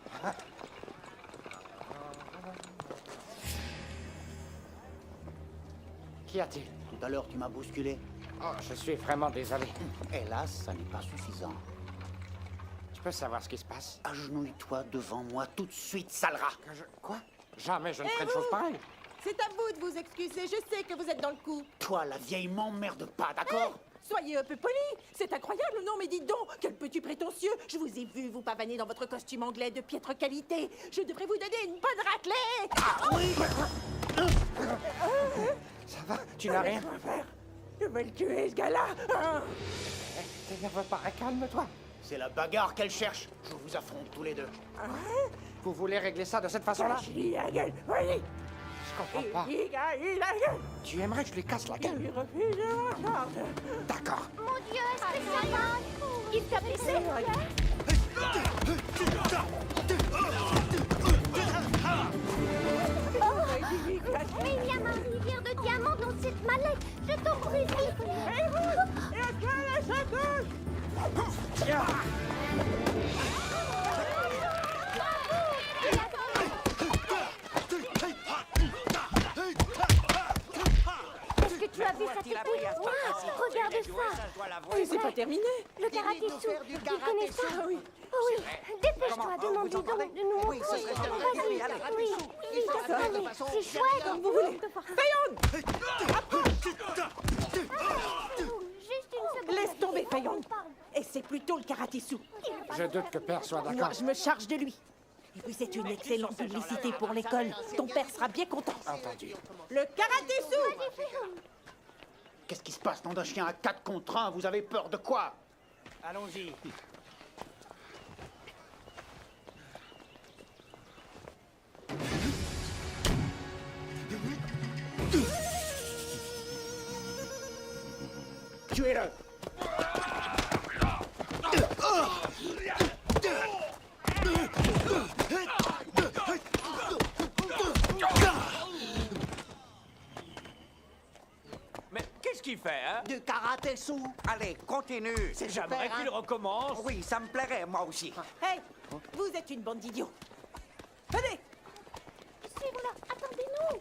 Qu'y a-t-il? Tout à l'heure, tu m'as bousculé. Oh, je suis vraiment désolé. Hélas, ça n'est pas suffisant. Tu peux savoir ce qui se passe? Agenouille-toi devant moi tout de suite, sale rat. Quoi? Jamais je ne Eh, ferai une vous? chose pareille. C'est à vous de vous excuser, je sais que vous êtes dans le coup. Toi, la vieille, m'emmerde pas, d'accord? Soyez un peu poli. C'est incroyable, non, mais dites donc, quel petit prétentieux. Je vous ai vu vous pavaner dans votre costume anglais de piètre qualité. Je devrais vous donner une bonne raclée. Ah oui! Ça va? Tu n'as rien? Laisse-moi faire. Je vais le tuer, ce gars-là. T'énerve pas, calme-toi. C'est la bagarre qu'elle cherche. Je vous affronte tous les deux. Vous voulez régler ça de cette façon-là? Cache-lui la gueule, voyez. Je comprends pas. Il la gueule. Tu aimerais que je lui casse la gueule? Il refuse de m'entendre. D'accord. Mon Dieu, est-ce que ça va? Il t'a blessé? Mais il y a ma rivière de diamants dans cette mallette. Je t'en prie, vite. Est-ce que tu as vu cette épée? Wow, regarde ça. Oui, c'est pas terminé. Le karaté-sou, il connaît ça. Ah oui. Oh oui, dépêche-toi, demande-lui donc de nous montrer. Vas-y, oui, allez, c'est chouette. Comme vous voulez. Fei-Hung! Juste une seconde. Laisse tomber, Fei-Hung. Et c'est plutôt le karaté-sou. Je doute que Père soit Moi, d'accord. je me charge de lui. Et puis c'est une excellente publicité pour l'école. Ton père sera bien content. Entendu. Le karaté-sou! Qu'est-ce qui se passe, nom d'un chien à 4 contre 1? Vous avez peur de quoi? Allons-y. Tuez-le! Mais qu'est-ce qu'il fait, hein? Du karaté sous. Allez, continue. C'est J'aimerais super, qu'il hein? recommence. Oui, ça me plairait, moi aussi. Hey, vous êtes une bande d'idiots. Venez. Suivons-la. Attendez-nous.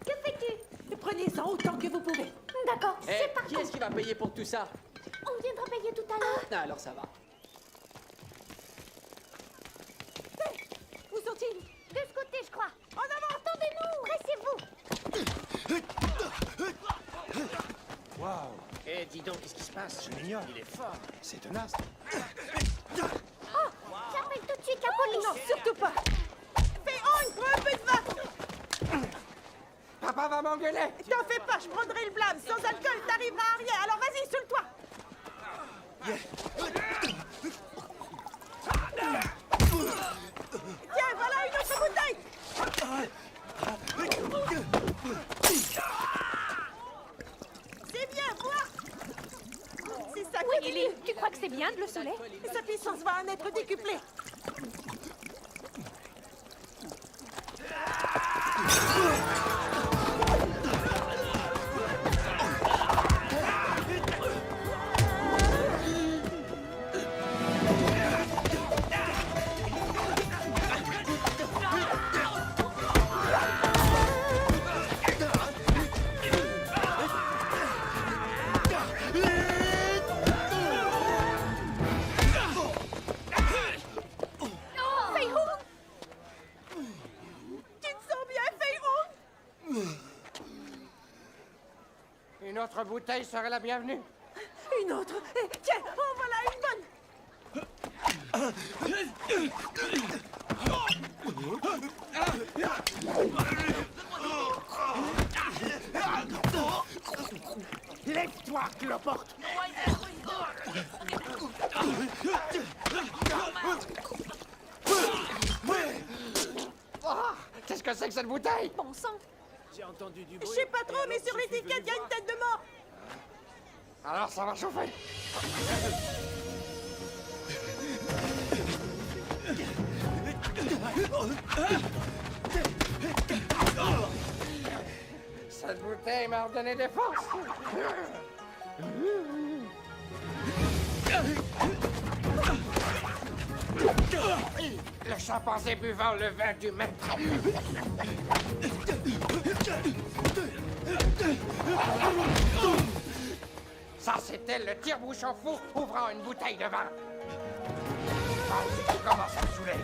Que fais-tu? Prenez-en autant que vous pouvez. D'accord, Eh, c'est parti. qui est-ce qui va payer pour tout ça? On viendra payer tout à l'heure. Ah, alors ça va. Où sont-ils? De ce côté, je crois. En avant. Attendez-nous. Pressez-vous. Waouh! Eh, dis donc, qu'est-ce qui se passe? Je l'ignore. Il est fort. C'est tenace. Oh, j'appelle tout de suite la police. Non, surtout pas. Fais honte, prends un peu de vin. Papa va m'engueuler. T'en fais pas, je prendrai le blâme. Sans alcool, t'arriveras à rien. Alors vas-y, saoule-toi. Tiens, voilà une autre bouteille. C'est bien, bois. C'est ça Oui, qui est Lily, tu crois que c'est bien de le saouler? Sa puissance va en être décuplée. Fei-Hung! Tu te sens bien, Fei-Hung? Une autre bouteille serait la bienvenue. Une autre. Eh, tiens, en voilà une bonne. Lève-toi, cloporte. Qu'est-ce que c'est que cette bouteille? Bon sang. J'ai entendu du Je bruit. sais pas trop, mais sur l'étiquette, il y a une tête de mort. Alors ça va chauffer. Cette bouteille m'a redonné des forces. Le chimpanzé buvant le vin du maître. Ça, c'était le tire-bouchon fou ouvrant une bouteille de vin. Ah, tu commences à me saouler.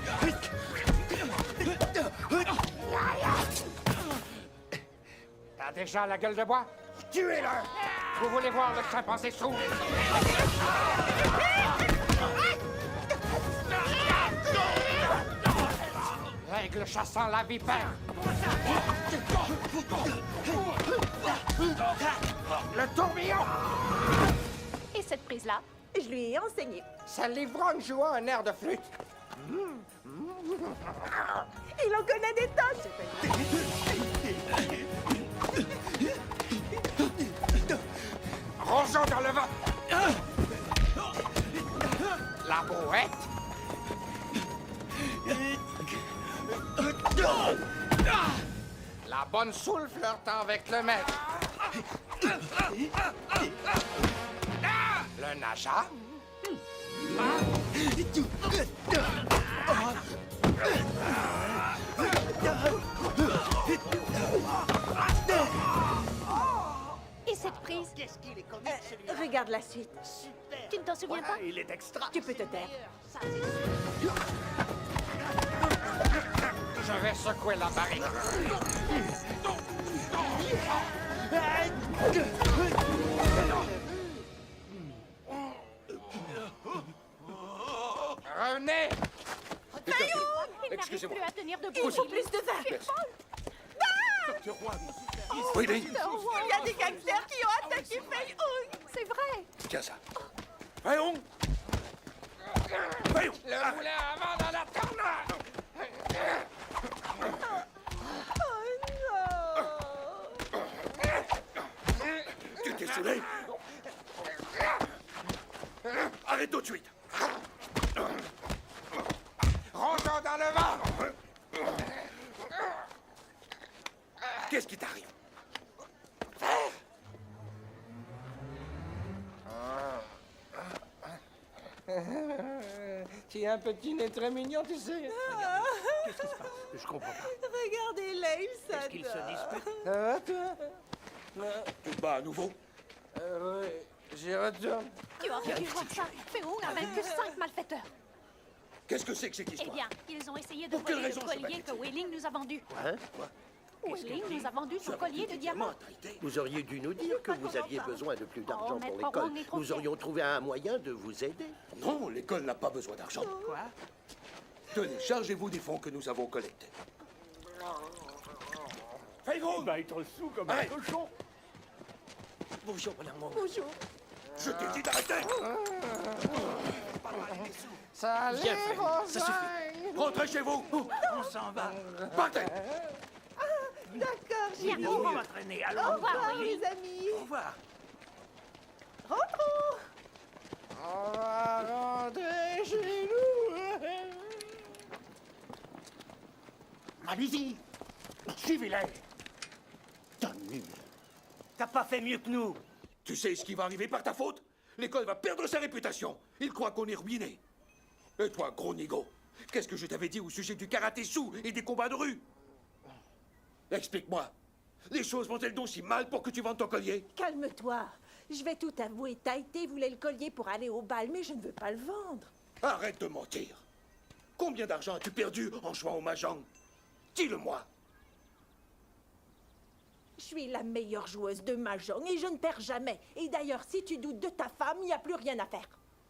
T'as déjà la gueule de bois? Tuez-le! Vous voulez voir le chimpanzé sourd? Règle chassant la vipère. Le tourbillon. Et cette prise-là? Je lui ai enseigné. C'est l'ivrogne jouant un air de flûte. Il en connaît des tonnes. Rangeons dans le vin. La brouette. La bonne soule flirtant avec le maître. Le naja. Et cette prise? Qu'est-ce qu'il est comique, celui-là. Regarde la suite. Tu ne t'en souviens pas? Il est extra. Tu peux te taire. Je vais secouer la barrique. Revenez! Il n'arrive plus à tenir debout. Il faut plus de vin. Tu es folle. Docteur Wang. Oui, il y a des gangsters qui ont attaqué Fei-Hung. C'est vrai. Tiens ça. Voyons. Voyons. Le moulin avant dans la tornade! Tu t'es saoulé? Arrête tout de suite. Rangeons dans le vent! Qu'est-ce qui t'arrive? Tu as un petit nez très mignon, tu sais. Qu'est-ce qui se passe? Je comprends pas. Regardez-les, ils s'adorent. Est-ce qu'ils se disputent? Ça va, toi? Tu te bats à nouveau? Oui, j'y retourne. Tu aurais dû voir ça. Féroux n'a vaincu 5 malfaiteurs. Qu'est-ce que c'est que cette Eh histoire? bien, ils ont essayé de Pour quelle voler raison le ce collier que paquet? Wei Ling nous a vendu. Quoi? Wei Ling nous a vendu son collier de diamants. Vous auriez dû nous dire que vous aviez besoin de plus d'argent Maître pour l'école. Wong est trop Nous fier. aurions trouvé un moyen de vous aider. Non, l'école n'a pas besoin d'argent. Quoi? Tenez, chargez-vous des fonds que nous avons collectés. Fais-gros! Il va être sous comme un Arrête. cochon. Bonjour, madame Wong. Bonjour. Je t'ai dit d'arrêter! Ça Bien allait, fait, ça suffit. Rentrez chez vous! On s'en va. Partez! D'accord, Viens, chérie. on va m'entraîner. Allons, Au revoir, Wei Ling. les amis. Au revoir. Rentrons. On va rentrer chez nous. Allez-y. Suivez-les. T'as pas fait mieux que nous. Tu sais ce qui va arriver par ta faute? L'école va perdre sa réputation. Ils croient qu'on est ruiné. Et toi, gros nigo, qu'est-ce que je t'avais dit au sujet du karaté sous et des combats de rue? Explique-moi. Les choses vont-elles donc si mal pour que tu vendes ton collier? Calme-toi. Je vais tout avouer. Tahiti voulait le collier pour aller au bal, mais je ne veux pas le vendre. Arrête de mentir. Combien d'argent as-tu perdu en jouant au mahjong? Dis-le-moi. Je suis la meilleure joueuse de mahjong et je ne perds jamais. Et d'ailleurs, si tu doutes de ta femme, il n'y a plus rien à faire.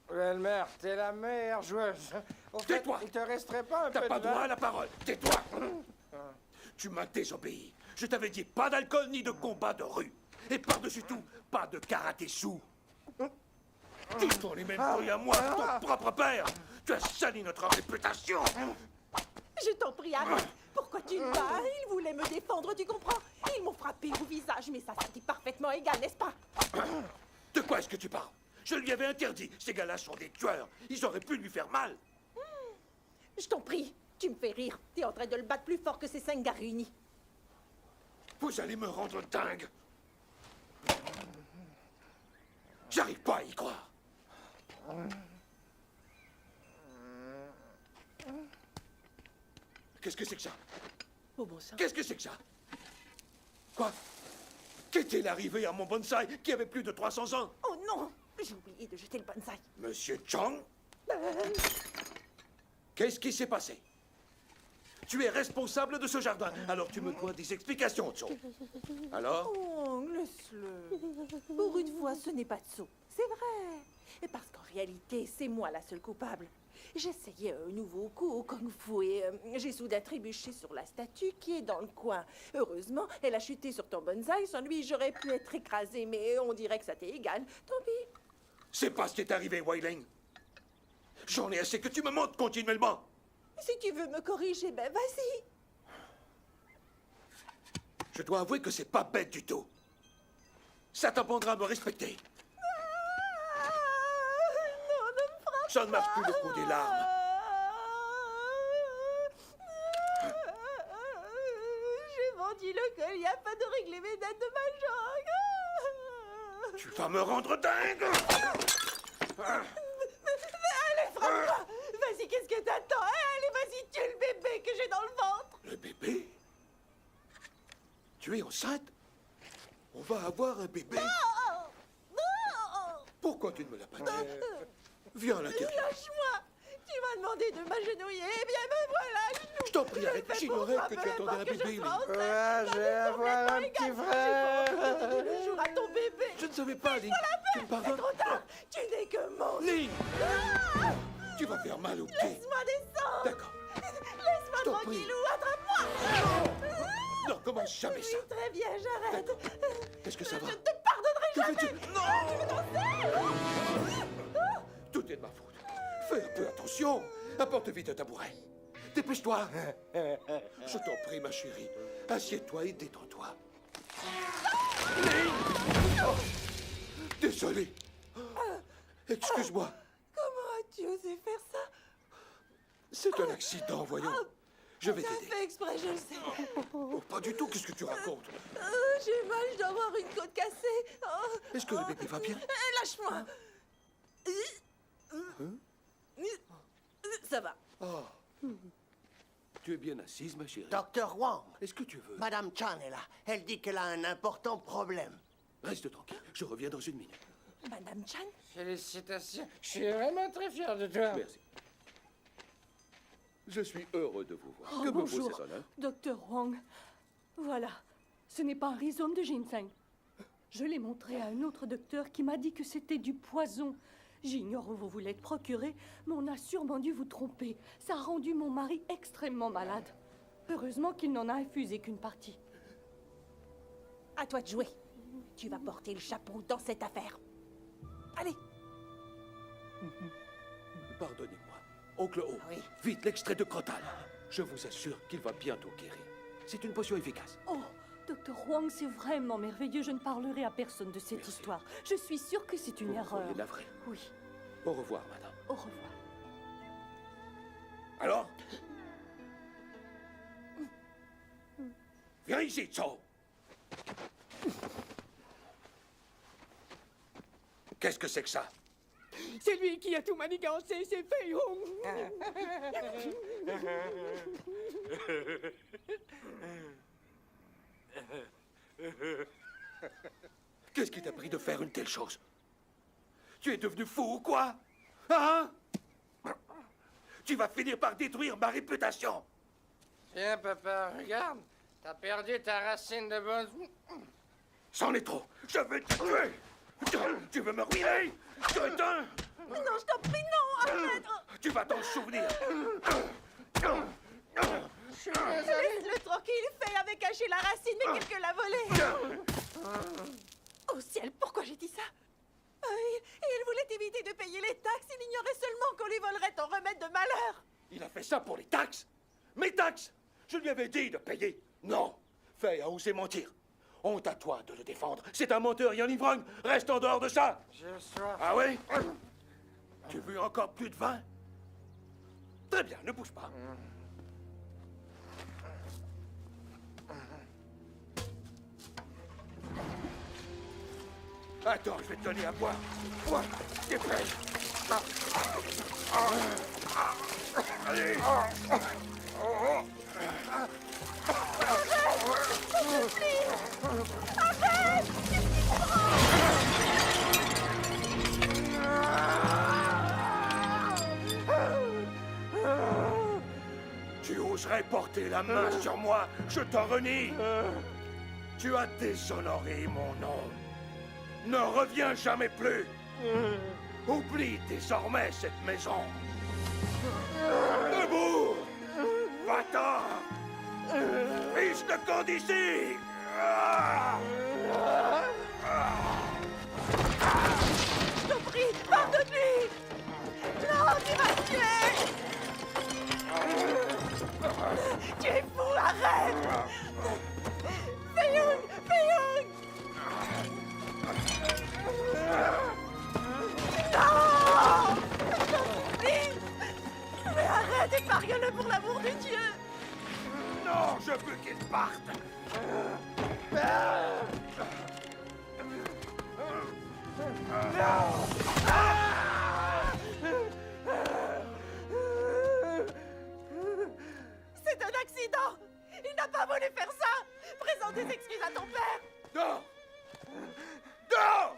Belle-mère, t'es la meilleure joueuse. Au fait, Tais-toi. il te resterait pas un peu T'as de pas vin? droit à la parole. Tais-toi. Tu m'as désobéi. Je t'avais dit pas d'alcool ni de combat de rue. Et par-dessus tout, pas de karaté sous. Tous t'ont les mêmes bruits à moi que ton propre père. Tu as sali notre réputation. Je t'en prie, arrête. Pourquoi tu te bats? Ils voulaient me défendre, tu comprends? Ils m'ont frappé au visage, mais ça c'était parfaitement égal, n'est-ce pas? De quoi est-ce que tu parles? Je lui avais interdit. Ces gars-là sont des tueurs. Ils auraient pu lui faire mal. Je t'en prie, tu me fais rire. T'es en train de le battre plus fort que ces 5 gars réunis. Vous allez me rendre dingue. J'arrive pas à y croire. Qu'est-ce que c'est que ça? Oh bon sang. Qu'est-ce que c'est que ça? Quoi? Qu'est-il arrivé à mon bonsaï qui avait plus de 300 ans? Oh non! J'ai oublié de jeter le bonsaï. Monsieur Chang? Qu'est-ce qui s'est passé? Tu es responsable de ce jardin, alors tu me dois des explications, Tso. Alors? Oh, laisse-le. Pour une fois, ce n'est pas Tso. C'est vrai. Et parce qu'en réalité, c'est moi la seule coupable. J'essayais un nouveau coup au kung-fu et j'ai soudain trébuché sur la statue qui est dans le coin. Heureusement, elle a chuté sur ton bonsaï. Sans lui, j'aurais pu être écrasée, mais on dirait que ça t'est égal. Tant pis. C'est pas ce qui est arrivé, Wei Ling. J'en ai assez que tu me mentes continuellement. Si tu veux me corriger, ben vas-y. Je dois avouer que c'est pas bête du tout. Ça t'apprendra à me respecter. Non, ne me frappe Ça ne marche plus le coup des larmes. J'ai vendu le collier afin de régler mes dettes de mahjong. Tu vas me rendre dingue. Allez, frappe-toi. Vas-y, qu'est-ce que t'attends? Allez, vas-y, tue le bébé que j'ai dans le ventre. Le bébé? Tu es enceinte? On va avoir un bébé. Pourquoi tu ne me l'as pas dit? Viens à l'intérieur. Lâche-moi. Tu m'as demandé de m'agenouiller. Eh bien, me voilà. Je t'en prie, arrête. J'ignorais que tu attendais un bébé. Ouais, j'ai avoir un petit frère. Le jour à ton bébé. Je ne savais pas, Ling. Tu me pardonnes? Trop tard. Tu n'es que mon... Ling! Tu vas faire mal au pied. Laisse-moi descendre. D'accord. Laisse-moi Je t'en prie. tranquillou. Attrape-moi. Ne recommence jamais ça. Oui, très bien, j'arrête. Qu'est-ce que ça va? Je ne te pardonnerai Que jamais. fais-tu? Non! Tu veux danser? Tout est de ma faute. Fais un peu attention. Apporte vite un tabouret. Dépêche-toi. Je t'en prie, ma chérie. Assieds-toi et détends-toi. Oh, désolé. Excuse-moi. Comment as-tu osé faire ça? C'est un accident, voyons. Je vais T'as t'aider. fait exprès, je le sais. Oh, pas du tout. Qu'est-ce que tu racontes? J'ai mal, je dois avoir une côte cassée. Est-ce que le bébé va bien? Lâche-moi. Oh. Tu es bien assise, ma chérie. Docteur Wang. Est-ce que tu veux? Madame Chan est là. Elle dit qu'elle a un important problème. Reste tranquille, je reviens dans une minute. Madame Chan? Félicitations. Je suis vraiment très fier de toi. Merci. Je suis heureux de vous voir. Oh, Que me vaut bonjour, ces honneurs? Docteur Wang. Voilà, ce n'est pas un rhizome de ginseng. Je l'ai montré à un autre docteur qui m'a dit que c'était du poison. J'ignore où vous voulez être procuré, mais on a sûrement dû vous tromper. Ça a rendu mon mari extrêmement malade. Heureusement qu'il n'en a infusé qu'une partie. À toi de jouer. Tu vas porter le chapeau dans cette affaire. Allez. Pardonnez-moi. Oncle O, vite l'extrait de Crotal. Je vous assure qu'il va bientôt guérir. C'est une potion efficace. Oh, Docteur Wang, c'est vraiment merveilleux. Je ne parlerai à personne de cette histoire. Je suis sûre que c'est une erreur. Soyez navré. Oui. Au revoir, madame. Au revoir. Alors? Viens ici, Tso. Qu'est-ce que c'est que ça? C'est lui qui a tout manigancé, c'est Fei Hung. Qu'est-ce qui t'a pris de faire une telle chose? Tu es devenu fou ou quoi? Hein? Tu vas finir par détruire ma réputation. Tiens, papa, regarde. T'as perdu ta racine de bonne... C'en est trop. Je vais te tuer. Tu veux me ruiner? Crétin! Non, je t'en prie, non, arrête. Tu vas t'en souvenir. Laisse-le tranquille, Fei avait caché la racine, mais quelqu'un l'a volée. Oh ciel, pourquoi j'ai dit ça? Il voulait éviter de payer les taxes. Il ignorait seulement qu'on lui volerait en remède de malheur. Il a fait ça pour les taxes? Mes taxes? Je lui avais dit de payer. Non. Fei a osé mentir. Honte à toi de le défendre. C'est un menteur et un ivrogne. Reste en dehors de ça. J'ai soif. Ah oui? Tu veux encore plus de vin? Très bien, ne bouge pas. Attends, je vais te donner à boire. Bois, t'es prêt? Allez! Arrête! Tu oserais porter la main sur moi? Je t'en renie! Tu as déshonoré mon nom. Ne reviens jamais plus! Oublie désormais cette maison! Debout! Va-t'en! Fils de camp d'ici! Je t'en prie, pardonne-lui! Non, tu vas me tuer! Tu es fou, arrête! Fei Hung! Fei Hung! Non! Je t'en prie! Mais arrête, épargne-le pour l'amour de Dieu! Non, je veux qu'il parte! C'est un accident! Il n'a pas voulu faire ça! Présente des excuses à ton père! Non! Non!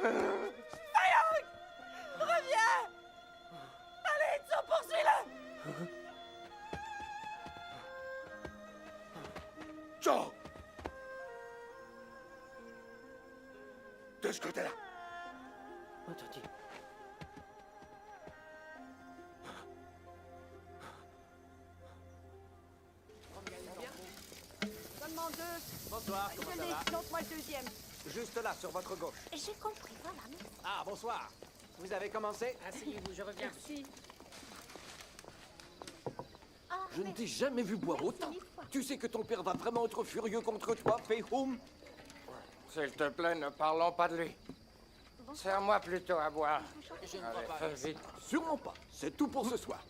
Fei Hung! Reviens! Allez, Tso, poursuis-le! Tso! De ce côté-là. Entendu. Seulement deux. Bonsoir, comment ça va? Lance-moi le deuxième. Juste là, sur votre gauche. J'ai compris, voilà. Merci. Ah, bonsoir. Vous avez commencé? Asseyez-vous, je reviens. Merci. Je ne t'ai jamais vu boire autant. Tu sais que ton père va vraiment être furieux contre toi, Fei Hung. S'il te plaît, ne parlons pas de lui. Sers-moi plutôt à boire. Je ne Allez, crois pas. fais vite. Sûrement pas. C'est tout pour ce soir.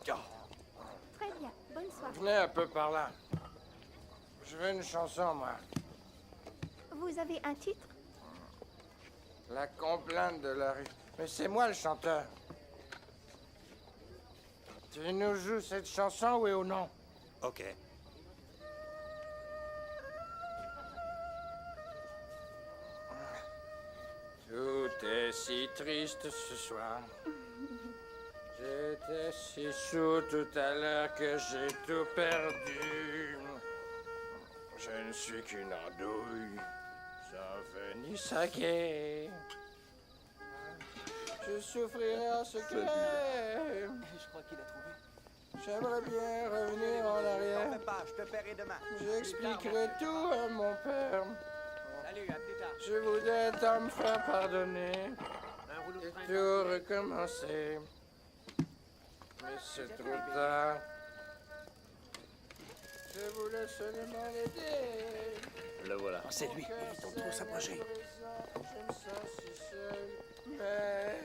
Très bien. Bonne soirée. Venez un peu par là. Je veux une chanson, moi. Vous avez un titre? La complainte de la rue. Mais c'est moi le chanteur. Tu nous joues cette chanson, oui ou non? Ok. Tout est si triste ce soir. J'étais si sous tout à l'heure que j'ai tout perdu. Je ne suis qu'une andouille, sans Venise saké. Je souffrirai en secret. Je crois qu'il a trouvé. J'aimerais bien revenir en arrière. T'en fais pas, je te paierai demain. J'expliquerai tout à mon père. Salut, à plus tard. Je voudrais tant me faire pardonner et tout recommencer. Mais c'est trop tard. Je voulais seulement l'aider. Le voilà. C'est lui, ils ont trop s'approcher. Je me sens si seul. Mais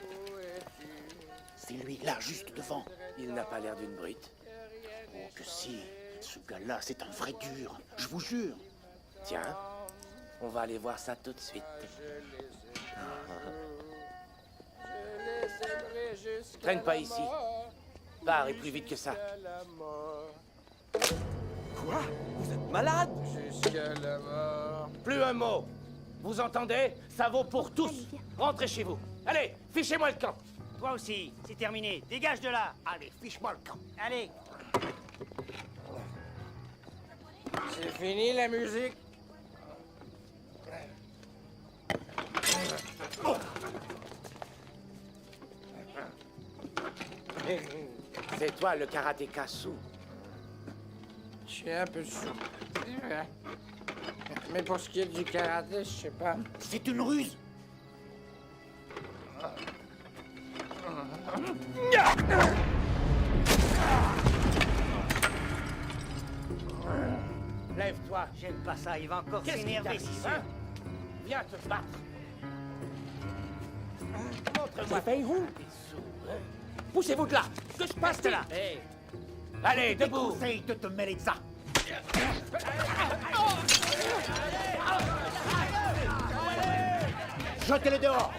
où es-tu? C'est lui, là, juste devant. Il n'a pas l'air d'une brute. Oh, que si. Ce gars-là, c'est un vrai dur. Je vous jure. Tiens, on va aller voir ça tout de suite. Traîne pas ici. Pars et plus vite que ça. Quoi? Vous êtes malade? Jusqu'à la mort. Plus un mot. Vous entendez? Ça vaut pour tous. Rentrez chez vous. Allez, fichez-moi le camp. Toi aussi, c'est terminé. Dégage de là. Allez, fiche-moi le camp. Allez. C'est fini la musique? C'est toi le karatéka sous. Je suis un peu sous. C'est vrai. Mais pour ce qui est du karaté, je sais pas. C'est une ruse. Lève-toi. J'aime pas ça, il va encore Qu'est-ce qui s'énerver, t'arrive, c'est sûr. hein? Viens te battre. Montre-moi tes sous. Poussez-vous de là. Que je passe de là. Hey. Allez, Je te debout. conseille de te mêler de ça. Jetez-le dehors.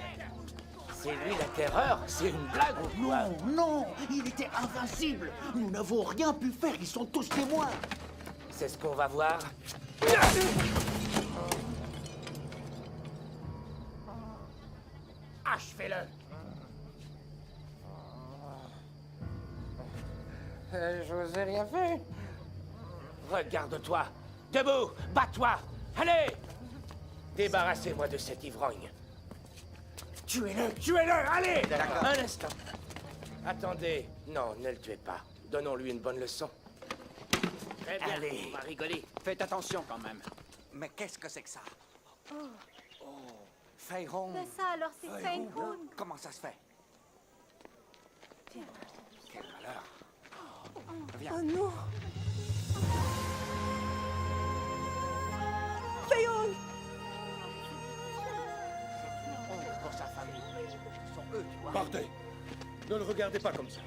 C'est lui la terreur? C'est une blague ou quoi? Non, non, il était invincible. Nous n'avons rien pu faire, ils sont tous témoins. C'est ce qu'on va voir. Achevez-le. Je vous ai rien fait. Regarde-toi. Debout. Bats-toi. Allez. Débarrassez-moi de cet ivrogne. Tuez-le. Tuez-le. Allez. Un instant. Attendez. Non, ne le tuez pas. Donnons-lui une bonne leçon. Très bien, Allez. on va rigoler. Faites attention quand même. Mais qu'est-ce que c'est que ça? Oh, Fei Hong. mais ça alors, c'est Fei Hong. Comment ça se fait? Quel malheur. Oh non. Fei Hong. Honte pour sa famille. Ce sont eux, tu vois. Partez. Ne le regardez pas comme ça.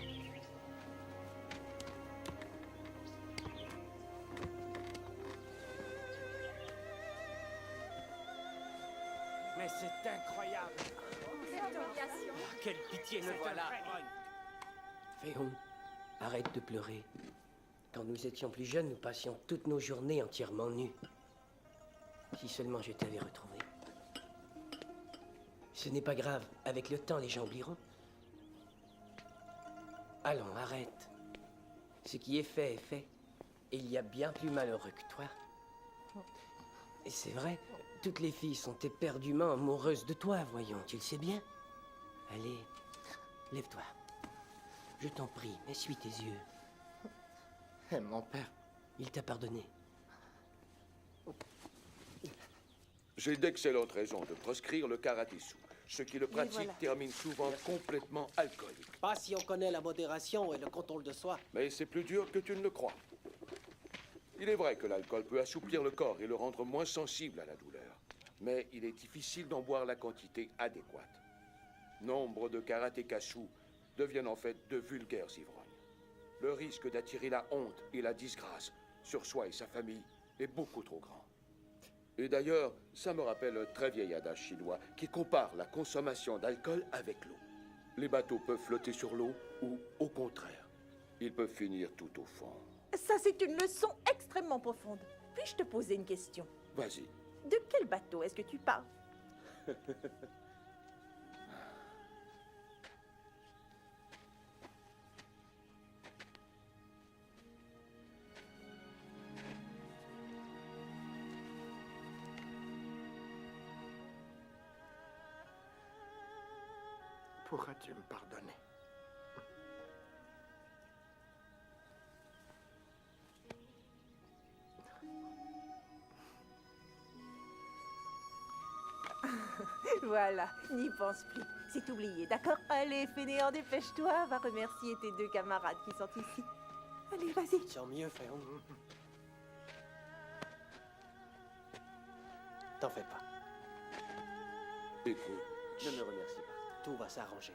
Mais c'est incroyable. Quelle pitié, le voilà. Fei Hong, arrête de pleurer. Quand nous étions plus jeunes, nous passions toutes nos journées entièrement nus. Si seulement je t'avais retrouvé. Ce n'est pas grave. Avec le temps, les gens oublieront. Allons, arrête. Ce qui est fait est fait. Et il y a bien plus malheureux que toi. Et c'est vrai, toutes les filles sont éperdument amoureuses de toi, voyons. Tu le sais bien. Allez, lève-toi. Je t'en prie, essuie tes yeux. Mon père. Il t'a pardonné. J'ai d'excellentes raisons de proscrire le karaté-sou. Ceux qui le pratiquent terminent souvent complètement alcooliques. Pas si on connaît la modération et le contrôle de soi. Mais c'est plus dur que tu ne le crois. Il est vrai que l'alcool peut assouplir le corps et le rendre moins sensible à la douleur. Mais il est difficile d'en boire la quantité adéquate. Nombre de karatéka-sous deviennent en fait de vulgaires ivrognes. Le risque d'attirer la honte et la disgrâce sur soi et sa famille est beaucoup trop grand. Et d'ailleurs, ça me rappelle un très vieil adage chinois qui compare la consommation d'alcool avec l'eau. Les bateaux peuvent flotter sur l'eau ou, au contraire, ils peuvent finir tout au fond. Ça, c'est une leçon extrêmement profonde. Puis-je te poser une question? Vas-y. De quel bateau est-ce que tu parles? Pourras-tu me pardonner? Voilà, n'y pense plus. C'est oublié, d'accord? Allez, fainéant, dépêche-toi. Va remercier tes 2 camarades qui sont ici. Allez, vas-y. Tant mieux, Féon. T'en fais pas. Écoute, Ne me remercie pas. Tout va s'arranger.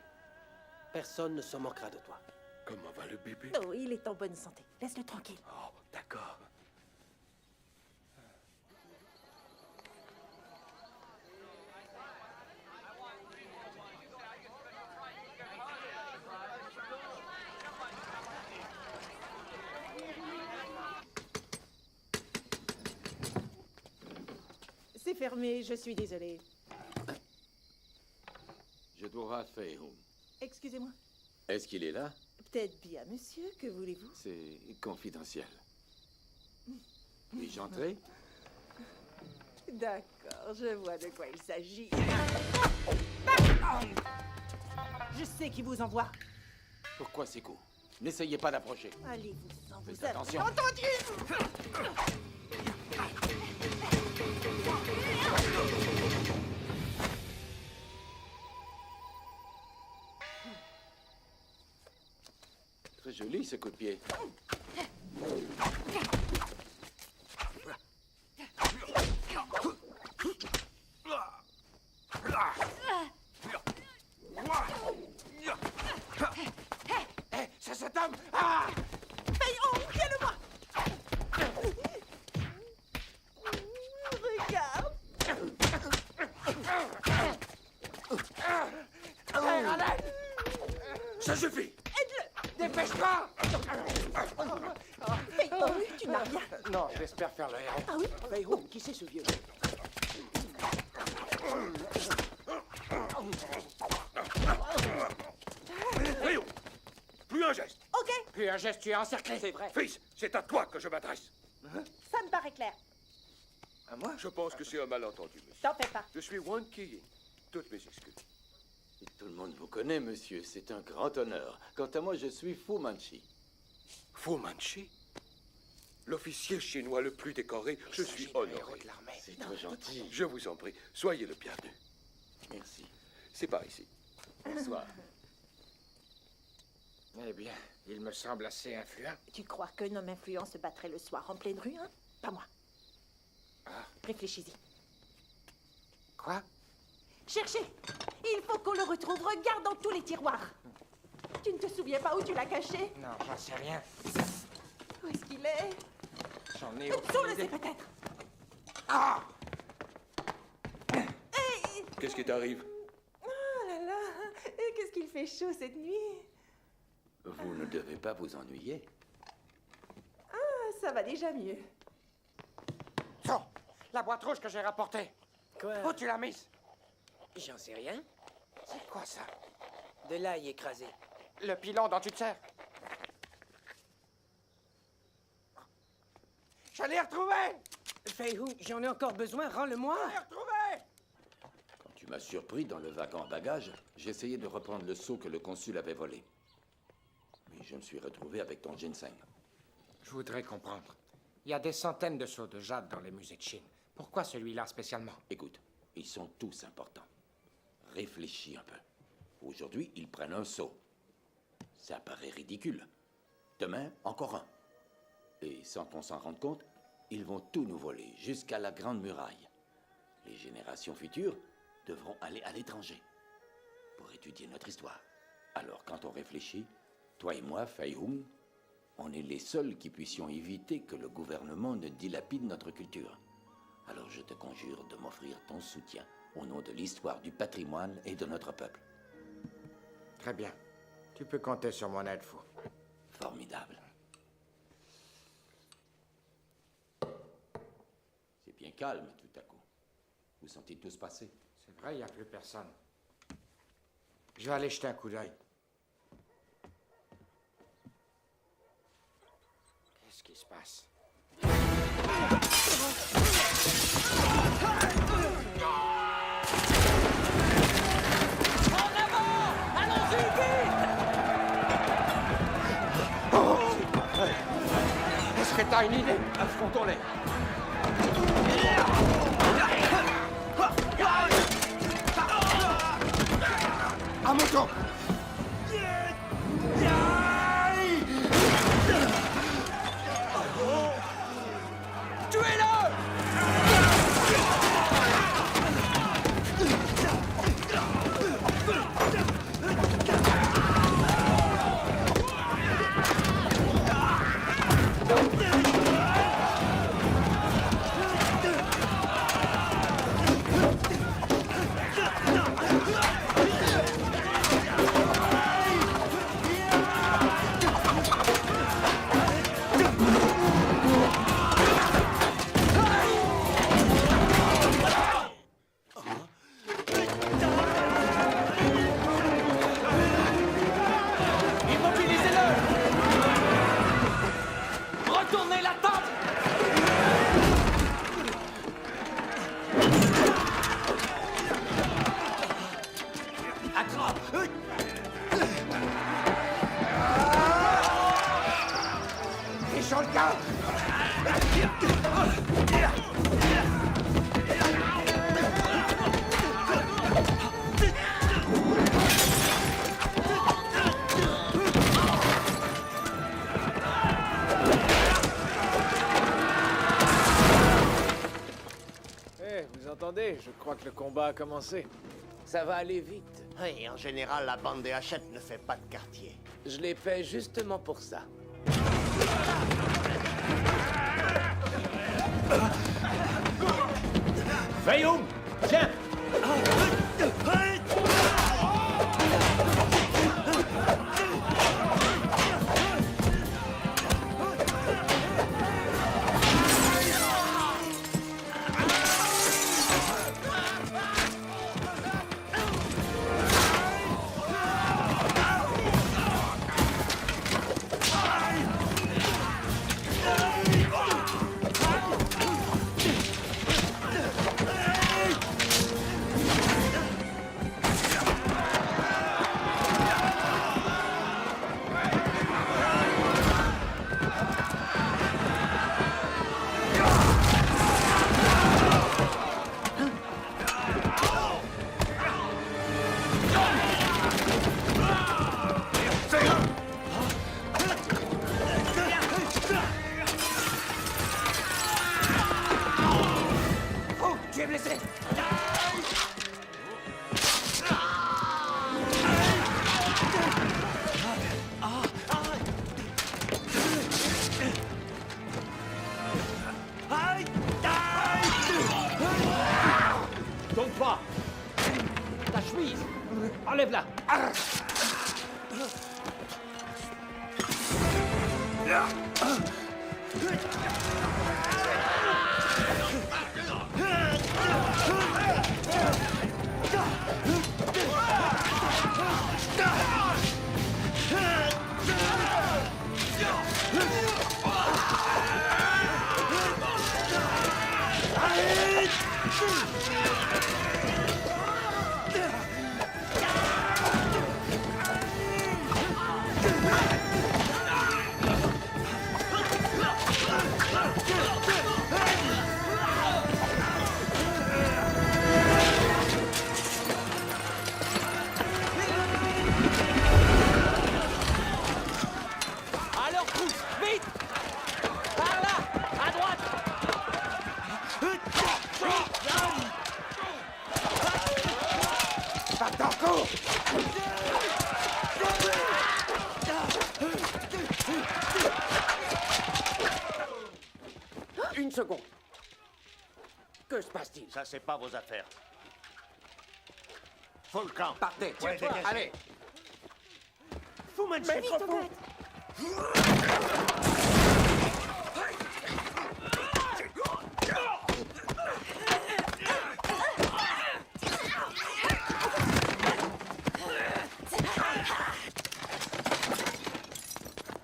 Personne ne se moquera de toi. comment va le bébé? Oh, il est en bonne santé. Laisse-le tranquille. Oh, d'accord. C'est fermé, je suis désolée. Je dois voir Fei-Hung. Excusez-moi. Est-ce qu'il est là? Peut-être bien, monsieur. Que voulez-vous? C'est confidentiel. Puis-je entrer? D'accord, je vois de quoi il s'agit. Je sais qui vous envoie. Pourquoi ces coups? N'essayez pas d'approcher. Allez-vous-en, vous Faites avez attention. entendu? Très joli ce coup de pied. Hé, c'est cet homme! Ah! Fei-Hung, tiens-le-moi! Regarde! Hé, arrête! Ça suffit! Aide-le! Dépêche-toi! Fei-Hung, tu n'as rien. Non, j'espère faire le héros. Ah oui? Fei-Hung, qui c'est ce vieux? Voyons! Plus un geste! Ok, Puis un geste, tu es encerclé. C'est vrai. Fils, c'est à toi que je m'adresse. ça me paraît clair. À moi? Je pense que c'est un malentendu, monsieur. T'en fais pas. Je suis Wan Qiying. Toutes mes excuses. Et tout le monde vous connaît, monsieur. C'est un grand honneur. Quant à moi, je suis Fu Manchu. Fu Manchu? L'officier chinois le plus décoré, je suis honoré. C'est trop gentil. Je vous en prie, soyez le bienvenu. Merci. C'est par ici. Bonsoir. Eh bien, il me semble assez influent. Tu crois qu'un homme influent se battrait le soir en pleine rue, hein? Pas moi. Réfléchis-y. Quoi? Cherchez! Il faut qu'on le retrouve. Regarde dans tous les tiroirs. Tu ne te souviens pas où tu l'as caché? Non, j'en sais rien. Où est-ce qu'il est? J'en ai Sous aucune le idée. peut-être. Ah! Hey! Qu'est-ce qui t'arrive? Oh là là! Et qu'est-ce qu'il fait chaud cette nuit? Vous ne devez pas vous ennuyer. Ah, ça va déjà mieux. So, la boîte rouge que j'ai rapportée. Quoi? Où tu l'as mise? J'en sais rien. C'est quoi ça? De l'ail écrasé. Le pilon dont tu te sers? Je l'ai retrouvé! Fei-Hung, j'en ai encore besoin, rends-le-moi! Je l'ai retrouvé! Quand tu m'as surpris dans le wagon à bagages, j'essayais de reprendre le seau que le consul avait volé. Mais je me suis retrouvé avec ton ginseng. Je voudrais comprendre. Il y a des centaines de seaux de jade dans les musées de Chine. Pourquoi celui-là spécialement? Écoute, ils sont tous importants. Réfléchis un peu. Aujourd'hui, ils prennent un seau. Ça paraît ridicule. Demain, encore un. Et sans qu'on s'en rende compte, ils vont tout nous voler, jusqu'à la Grande Muraille. Les générations futures devront aller à l'étranger pour étudier notre histoire. Alors, quand on réfléchit, toi et moi, Fei-Hung, on est les seuls qui puissions éviter que le gouvernement ne dilapide notre culture. Alors je te conjure de m'offrir ton soutien au nom de l'histoire du patrimoine et de notre peuple. Très bien. Tu peux compter sur mon aide, fou. Formidable. C'est bien calme tout à coup. Vous sentez tous passer? C'est vrai, il n'y a plus personne. Je vais aller jeter un coup d'œil. Qu'est-ce qui se passe? En avant! Allons-y, vite! Est-ce que t'as une idée? Affrontons-les. À mon tour. Retournez la tente! Attrape! Fichons le gars! Vous entendez? Je crois que le combat a commencé. Ça va aller vite. Oui, en général, la bande des Hachettes ne fait pas de quartier. Je l'ai fait justement pour ça. Fayoum, tiens! Tu es blessé! Tombe pas! Ta chemise! Enlève-la! Alors pousse, vite! Par là, à droite! Va-t'en, cours! Une seconde. Que se passe-t-il? Ça, c'est pas vos affaires. Faut le camp. Partez. Ouais, dégagez. Allez. Fu Manchu! Vite, Tourette.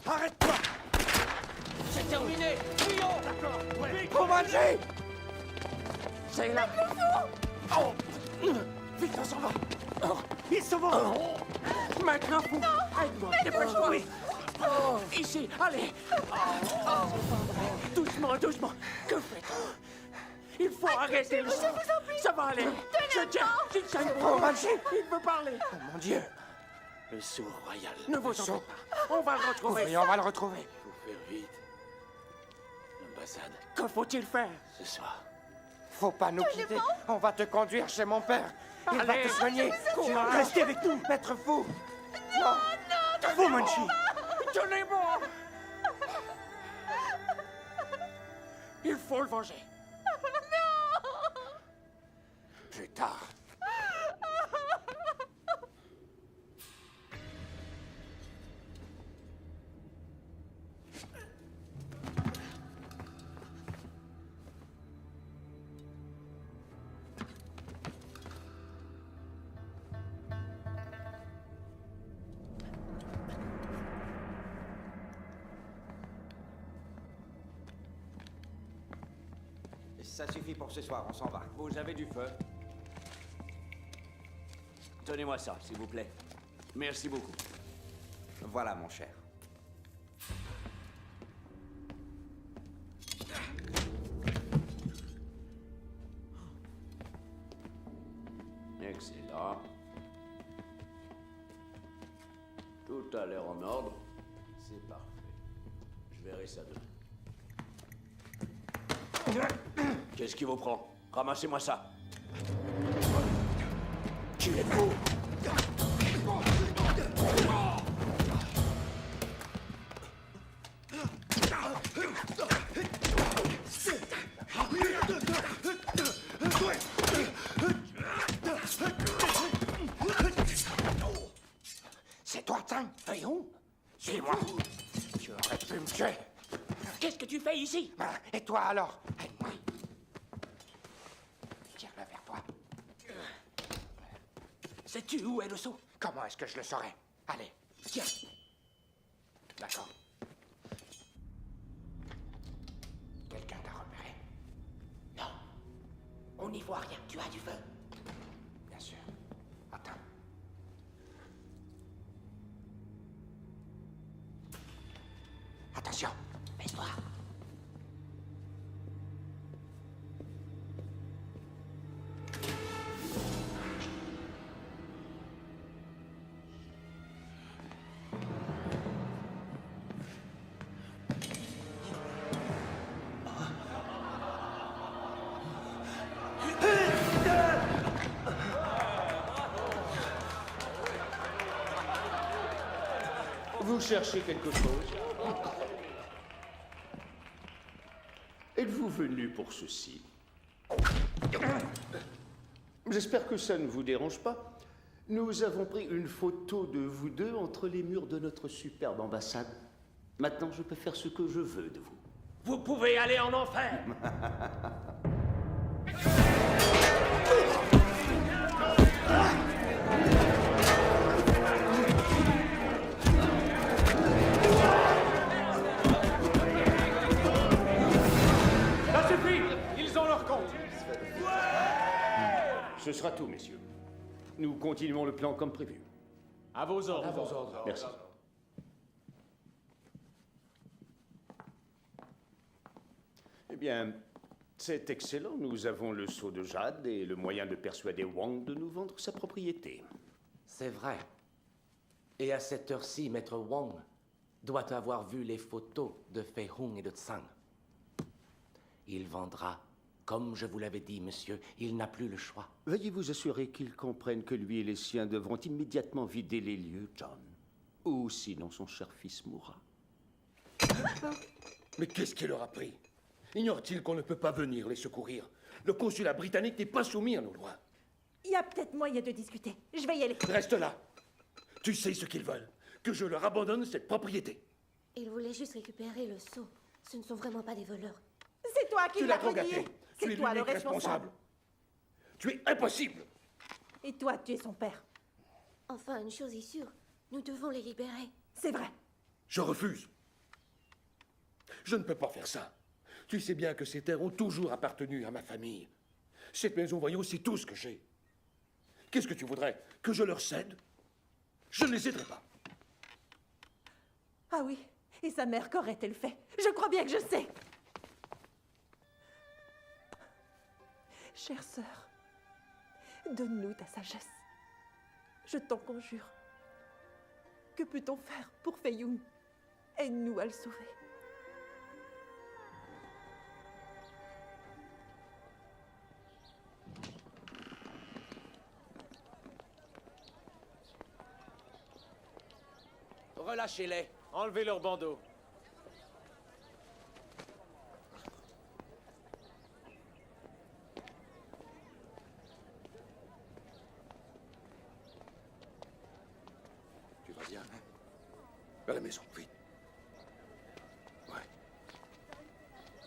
Arrête-toi! C'est terminé! Fuyons! D'accord, ouais. Fu Manchu! C'est là! Oh! Vite, on s'en va! Oh, ils sont bons! Maintenant, Fou! Aide-moi, dépêche-toi! Oui. Ici, allez! Doucement, doucement! Que faites-vous? Il faut arrêter le sang! Ça va aller! Je tiens! Ginseng! Oh, Manchu! Il veut parler! Oh mon Dieu! Le sceau royal. Ne vous en faites pas! On va le retrouver! Oui, on va le retrouver. Il faut faire vite. L'ambassade, Que faut-il faire? ce soir. Faut pas nous quitter. On va te conduire chez mon père. Il va Allez, te soigner. courage. Restez avec nous, maître Fou. Non, Fu Manchu! Tenez-moi! Il faut le venger! Plus tard. Ça suffit pour ce soir, on s'en va. Vous avez du feu? Donnez-moi ça, s'il vous plaît. Merci beaucoup. Voilà, mon cher. Excellent. Tout a l'air en ordre. C'est parfait. Je verrai ça demain. Qu'est-ce qui vous prend? Ramassez-moi ça. Qui êtes-vous? C'est toi, Tsang. Voyons. Suis-moi. Tu aurais pu me tuer. Qu'est-ce que tu fais ici? Et toi alors? Aide-moi. Tire-le vers toi. Sais-tu où est le seau? Comment est-ce que je le saurais? Allez. Tiens. D'accord. Quelqu'un t'a repéré? Non. On n'y voit rien. Tu as du feu? Bien sûr. Attends. Attention. Mets-toi. Vous cherchez quelque chose? Êtes-vous venu pour ceci? J'espère que ça ne vous dérange pas. Nous avons pris une photo de vous deux entre les murs de notre superbe ambassade. Maintenant, je peux faire ce que je veux de vous. Vous pouvez aller en enfer! Ça suffit! Ils ont leur compte! Ce sera tout, messieurs. Nous continuons le plan comme prévu. À vos ordres. Merci. Eh bien, c'est excellent. Nous avons le sceau de jade et le moyen de persuader Wang de nous vendre sa propriété. C'est vrai. Et à cette heure-ci, Maître Wang doit avoir vu les photos de Fei Hung et de Tsang. Il vendra. Comme je vous l'avais dit, monsieur, il n'a plus le choix. Veuillez vous assurer qu'il comprenne que lui et les siens devront immédiatement vider les lieux, John. Ou sinon son cher fils mourra. Mais qu'est-ce qui leur a pris? Ignore-t-il qu'on ne peut pas venir les secourir? Le consulat britannique n'est pas soumis à nos lois. Il y a peut-être moyen de discuter. Je vais y aller. Reste là. Tu sais ce qu'ils veulent. que je leur abandonne cette propriété. Ils voulaient juste récupérer le sceau. Ce ne sont vraiment pas des voleurs. C'est toi qui Tu l'as l'as trop renié. gâté. Tu C'est es toi le l'unique responsable. responsable. Tu es impossible. Et toi, tu es son père. Enfin, une chose est sûre, nous devons les libérer. C'est vrai. Je refuse. Je ne peux pas faire ça. Tu sais bien que ces terres ont toujours appartenu à ma famille. Cette maison, voyons, c'est tout ce que j'ai. Qu'est-ce que tu voudrais? Que je leur cède? Je ne les aiderai pas. Ah oui. Et sa mère, qu'aurait-elle fait? Je crois bien que je sais. Chère sœur, donne-nous ta sagesse. Je t'en conjure. Que peut-on faire pour Fei-Yun? Aide-nous à le sauver. Relâchez-les. Enlevez leurs bandeaux. Tu vas bien, hein? À la maison, vite. Ouais.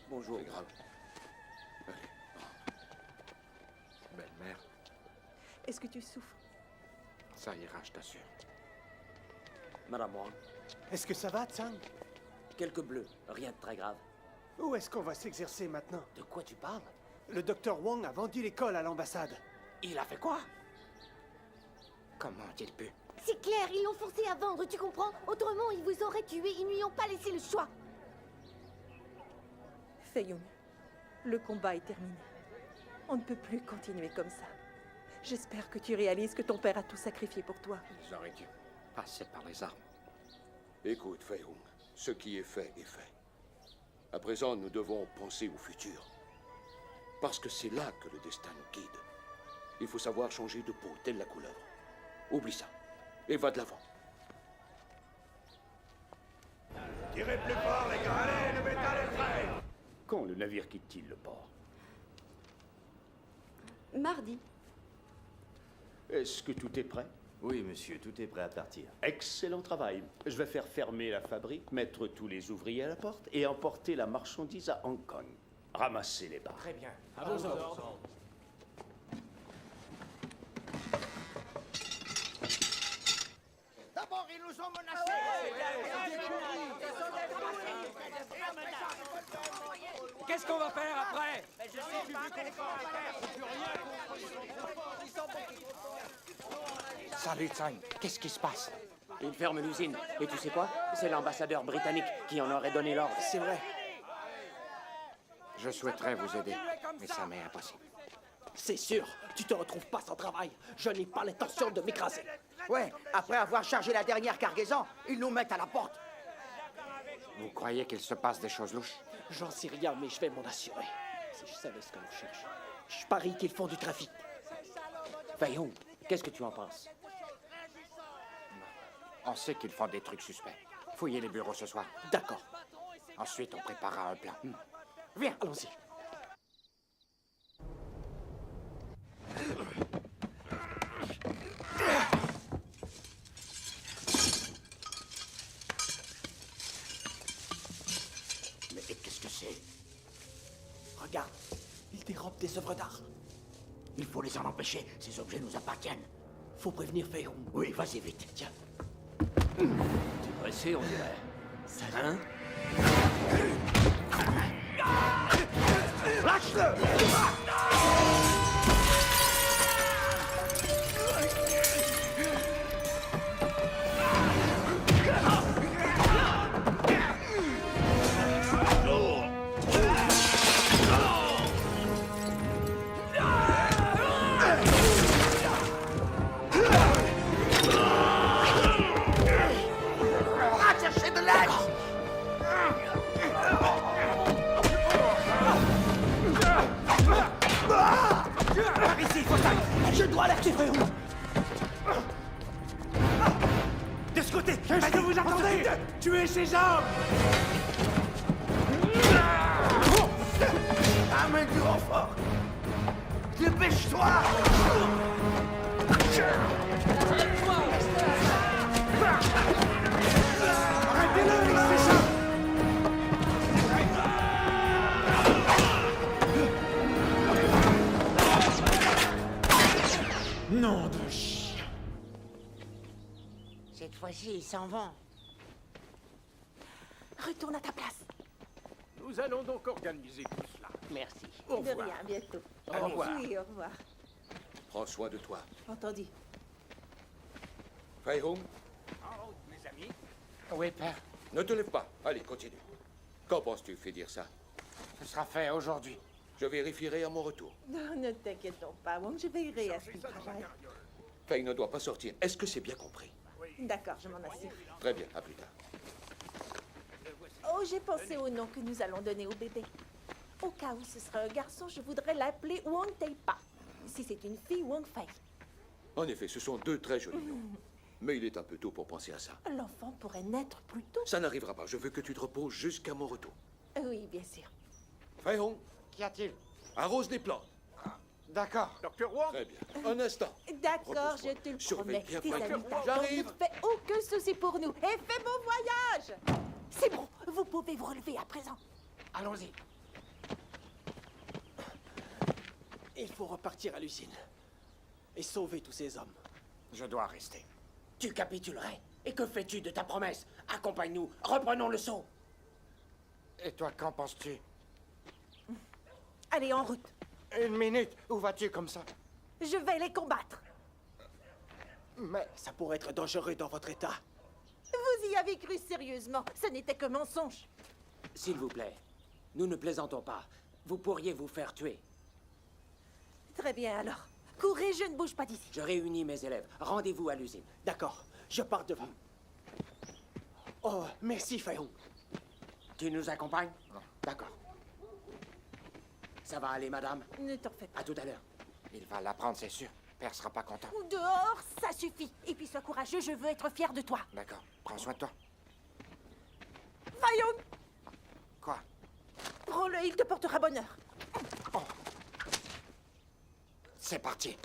Bonjour. C'est grave. Allez. Belle-mère, Est-ce que tu souffres? Ça ira, je t'assure. Madame Wang, Est-ce que ça va, Tsang? quelques bleus, rien de très grave. Où est-ce qu'on va s'exercer maintenant? De quoi tu parles? Le docteur Wang a vendu l'école à l'ambassade. Il a fait quoi? Comment a-t-il pu? C'est clair, ils l'ont forcé à vendre, tu comprends? Autrement, ils vous auraient tué, ils ne lui ont pas laissé le choix. Fei-Yun, le combat est terminé. On ne peut plus continuer comme ça. J'espère que tu réalises que ton père a tout sacrifié pour toi. Ils auraient dû passer par les armes. écoute, Fei-Hung, ce qui est fait est fait. À présent, nous devons penser au futur. Parce que c'est là que le destin nous guide. Il faut savoir changer de peau, telle la couleuvre. Oublie ça. Et va de l'avant. Tirez plus fort, les gars, allez, le métal est prêt! Quand le navire quitte-t-il le port? Mardi. Est-ce que tout est prêt? Oui, monsieur, tout est prêt à partir. Excellent travail. Je vais faire fermer la fabrique, mettre tous les ouvriers à la porte et emporter la marchandise à Hong Kong. Ramassez les barres. Très bien. À vos ordres. D'abord, ils nous ont menacés. Qu'est-ce qu'on va faire après? Salut, Tsang. Qu'est-ce qui se passe? Ils ferment l'usine. Et tu sais quoi? C'est l'ambassadeur britannique qui en aurait donné l'ordre. C'est vrai. Je souhaiterais vous aider, mais ça m'est impossible. C'est sûr, tu te retrouves pas sans travail. Je n'ai pas l'intention de m'écraser. Ouais, après avoir chargé la dernière cargaison, ils nous mettent à la porte. Vous croyez qu'il se passe des choses louches? J'en sais rien, mais je vais m'en assurer. Si je savais ce que l'on cherche. Je parie qu'ils font du trafic. Fei-Hung, qu'est-ce que tu en penses? On sait qu'ils font des trucs suspects. Fouillez les bureaux ce soir. D'accord. Ensuite, on préparera un plan. Viens, allons-y. Mais qu'est-ce que c'est? Regarde, ils dérobent des œuvres d'art. Il faut les en empêcher, ces objets nous appartiennent. Faut prévenir Fei-Hung. Oui, vas-y vite. Tiens. T'es pressé, on dirait. Ça Hein? Lâche-le! Va chercher de l'aide! Par ici, Faustin! Je dois alerter Fei-Hung. De ce côté! Qu'est-ce que vous attendez? Tuez ces hommes! Amène du renfort! Dépêche-toi! ils s'en vont. Retourne à ta place. Nous allons donc organiser tout cela. Merci. Au De revoir. rien, à bientôt. Au revoir. Oui, au revoir. Prends soin de toi. Entendu. Fei Hung, Mes amis, Oui, père. ne te lève pas. Allez, continue. Qu'en penses-tu, fais dire ça? Ce sera fait aujourd'hui. Je vérifierai à mon retour. Non, ne t'inquiétons pas, Wong, je veillerai à ce qu'il travaille. Fei ne doit pas sortir. Est-ce que c'est bien compris? D'accord, je m'en assure. Très bien, à plus tard. Oh, j'ai pensé au nom que nous allons donner au bébé. Au cas où ce serait un garçon, je voudrais l'appeler Wong Tei-Pa. Si c'est une fille, Wong Fei. En effet, ce sont deux très jolis noms. Mais il est un peu tôt pour penser à ça. L'enfant pourrait naître plus tôt. Ça n'arrivera pas. Je veux que tu te reposes jusqu'à mon retour. Oui, bien sûr. Fei Hung, Qu'y a-t-il? arrose les plantes. D'accord. Docteur Wong. Très bien. Un instant. D'accord, je te le Surveille promets. bien, Tes Frank. amis t'attendent, J'arrive. ne te fais aucun souci pour nous. Et fais bon voyage. C'est bon, vous pouvez vous relever à présent. Allons-y. Il faut repartir à l'usine. Et sauver tous ces hommes. Je dois rester. Tu capitulerais? Et que fais-tu de ta promesse? Accompagne-nous, reprenons le saut. Et toi, qu'en penses-tu? Allez, en route. Une minute. Où vas-tu comme ça? Je vais les combattre. Mais Ça pourrait être dangereux dans votre état. Vous y avez cru sérieusement. Ce n'était que mensonge. S'il vous plaît, nous ne plaisantons pas. Vous pourriez vous faire tuer. Très bien, alors. Courez, je ne bouge pas d'ici. Je réunis mes élèves. Rendez-vous à l'usine. D'accord, je pars devant. Oh, merci, Fei Hung. Tu nous accompagnes? D'accord. Ça va aller, madame? Ne t'en fais pas. À tout à l'heure. il va l'apprendre, c'est sûr. Père sera pas content. Dehors, ça suffit. Et puis sois courageux, je veux être fier de toi. D'accord. Prends soin de toi. Fei Hung, Quoi? prends-le, il te portera bonheur. C'est parti.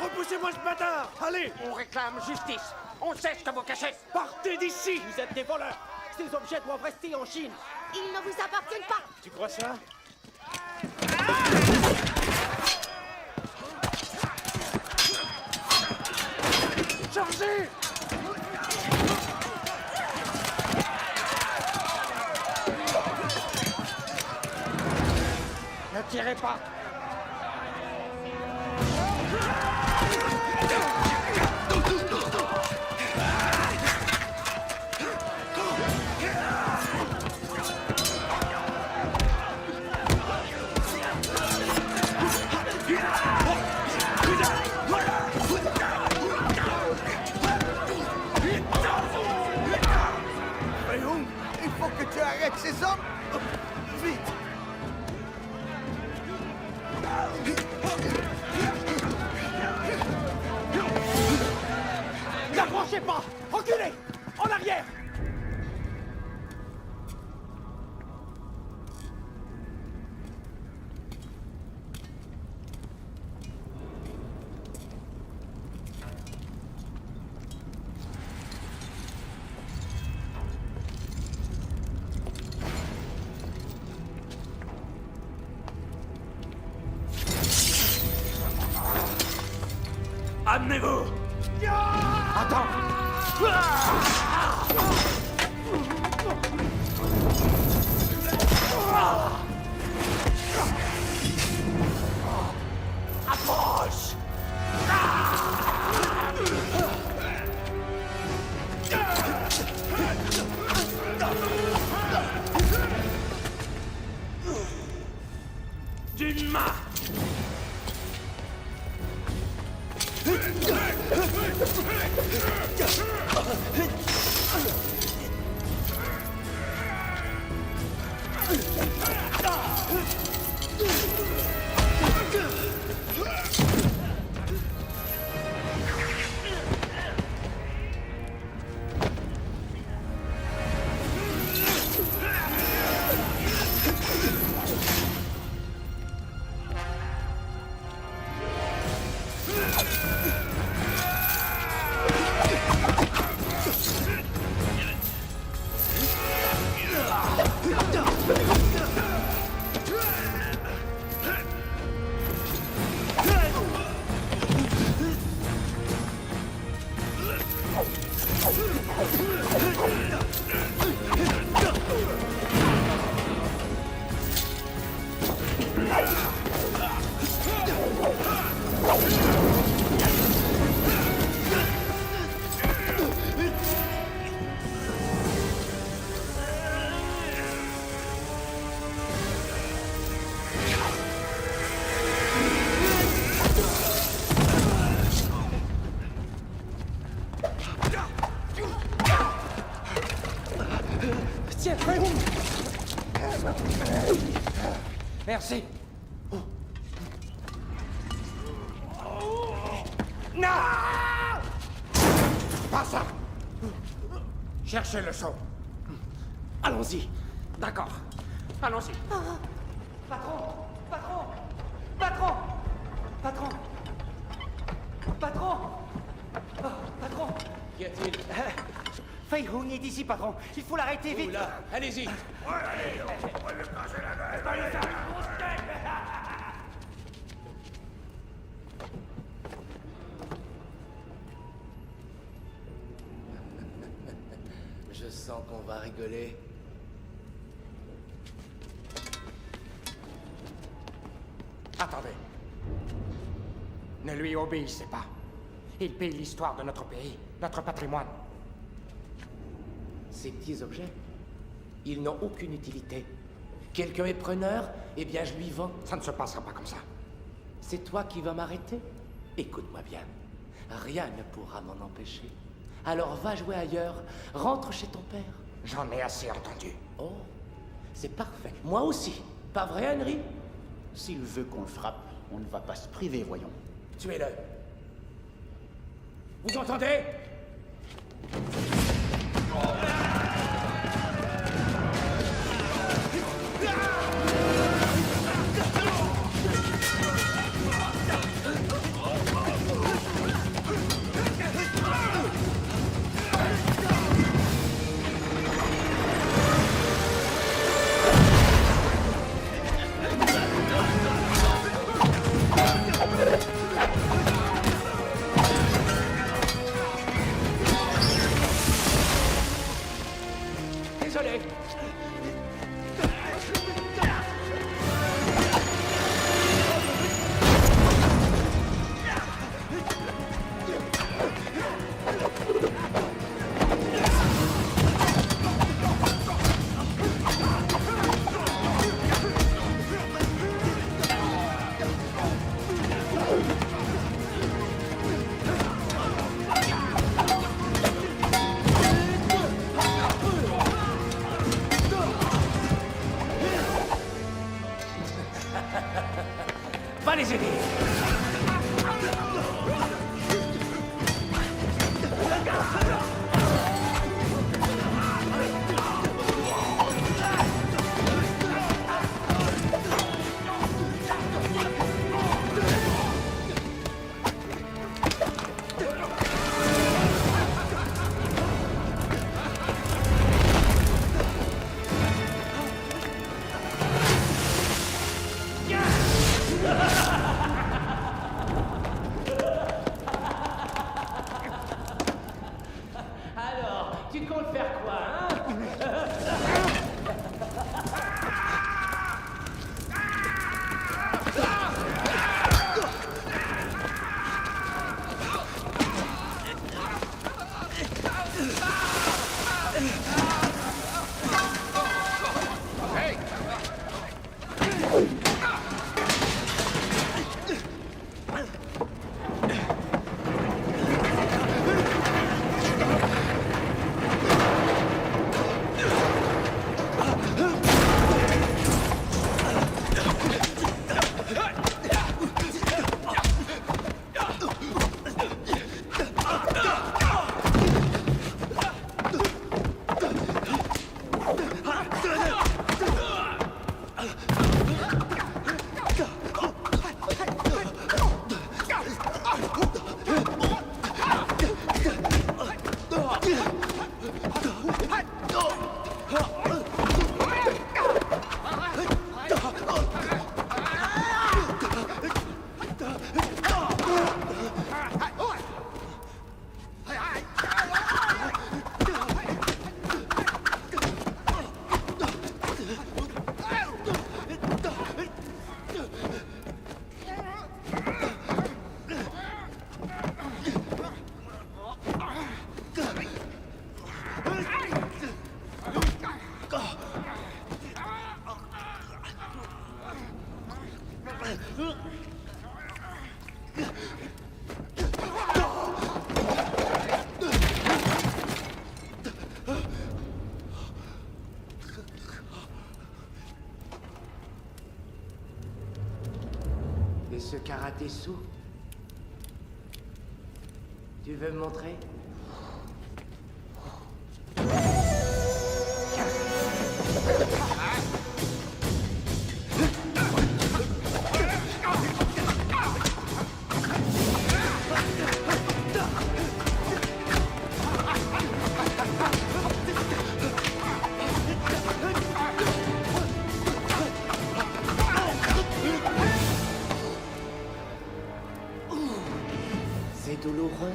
Repoussez-moi ce bâtard! Allez! On réclame justice. On sait ce que vous cachez. Partez d'ici! Vous êtes des voleurs! Ces objets doivent rester en Chine! Ils ne vous appartiennent pas. Tu crois ça? Chargez! Ne tirez pas! Fei Hung, il faut que tu arrêtes ces hommes. Vite. N'approchez pas! Reculez! En arrière! Amenez-vous! Approche! D'une main! Merci. Non! Pas ça! Cherchez le saut. Allons-y. D'accord. Allons-y. Patron! Patron! Patron! Patron! Patron! Oh, patron! Qu'y a-t-il? Fei Hung est ici, patron. Il faut l'arrêter vite. Oula, allez-y. Allez, on va lui casser la gueule. Je sens qu'on va rigoler. Attendez. Ne lui obéissez pas. Il pille l'histoire de notre pays, notre patrimoine. Ces petits objets, ils n'ont aucune utilité. Quelqu'un est preneur, eh bien je lui vends. Ça ne se passera pas comme ça. C'est toi qui vas m'arrêter? Écoute-moi bien. Rien ne pourra m'en empêcher. Alors va jouer ailleurs. Rentre chez ton père. J'en ai assez entendu. Oh, c'est parfait. Moi aussi. Pas vrai, Henry? S'il veut qu'on le frappe, on ne va pas se priver, voyons. Tuez-le. Vous entendez? Désolé. Va les aider. Alors, tu comptes faire quoi, hein? Et ce karaté-sou? Tu veux me montrer? C'est douloureux.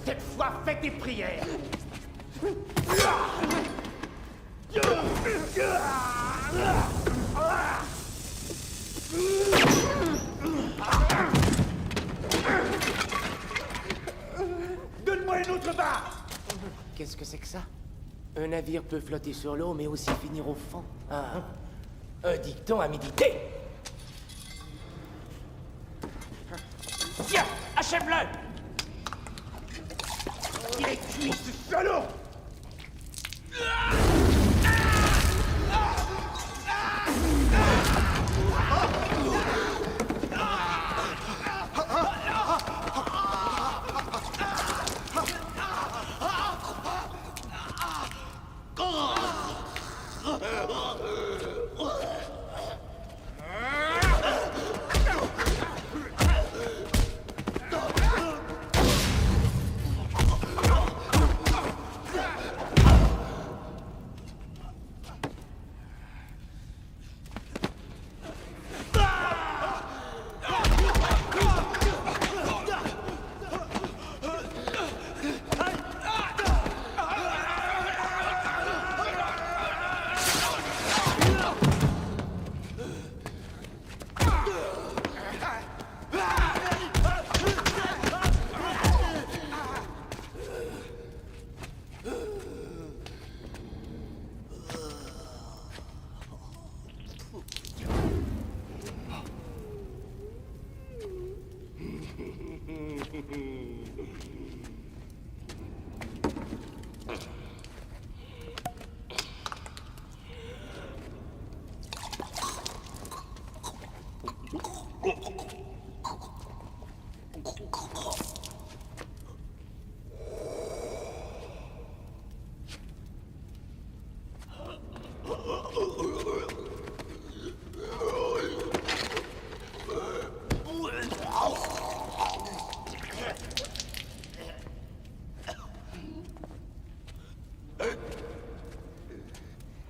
Cette fois, fais tes prières. Donne-moi une autre barre. Qu'est-ce que c'est que ça? Un navire peut flotter sur l'eau, mais aussi finir au fond. Ah, un dicton à méditer. Tiens, achève-le. Il est cuit, ce salaud.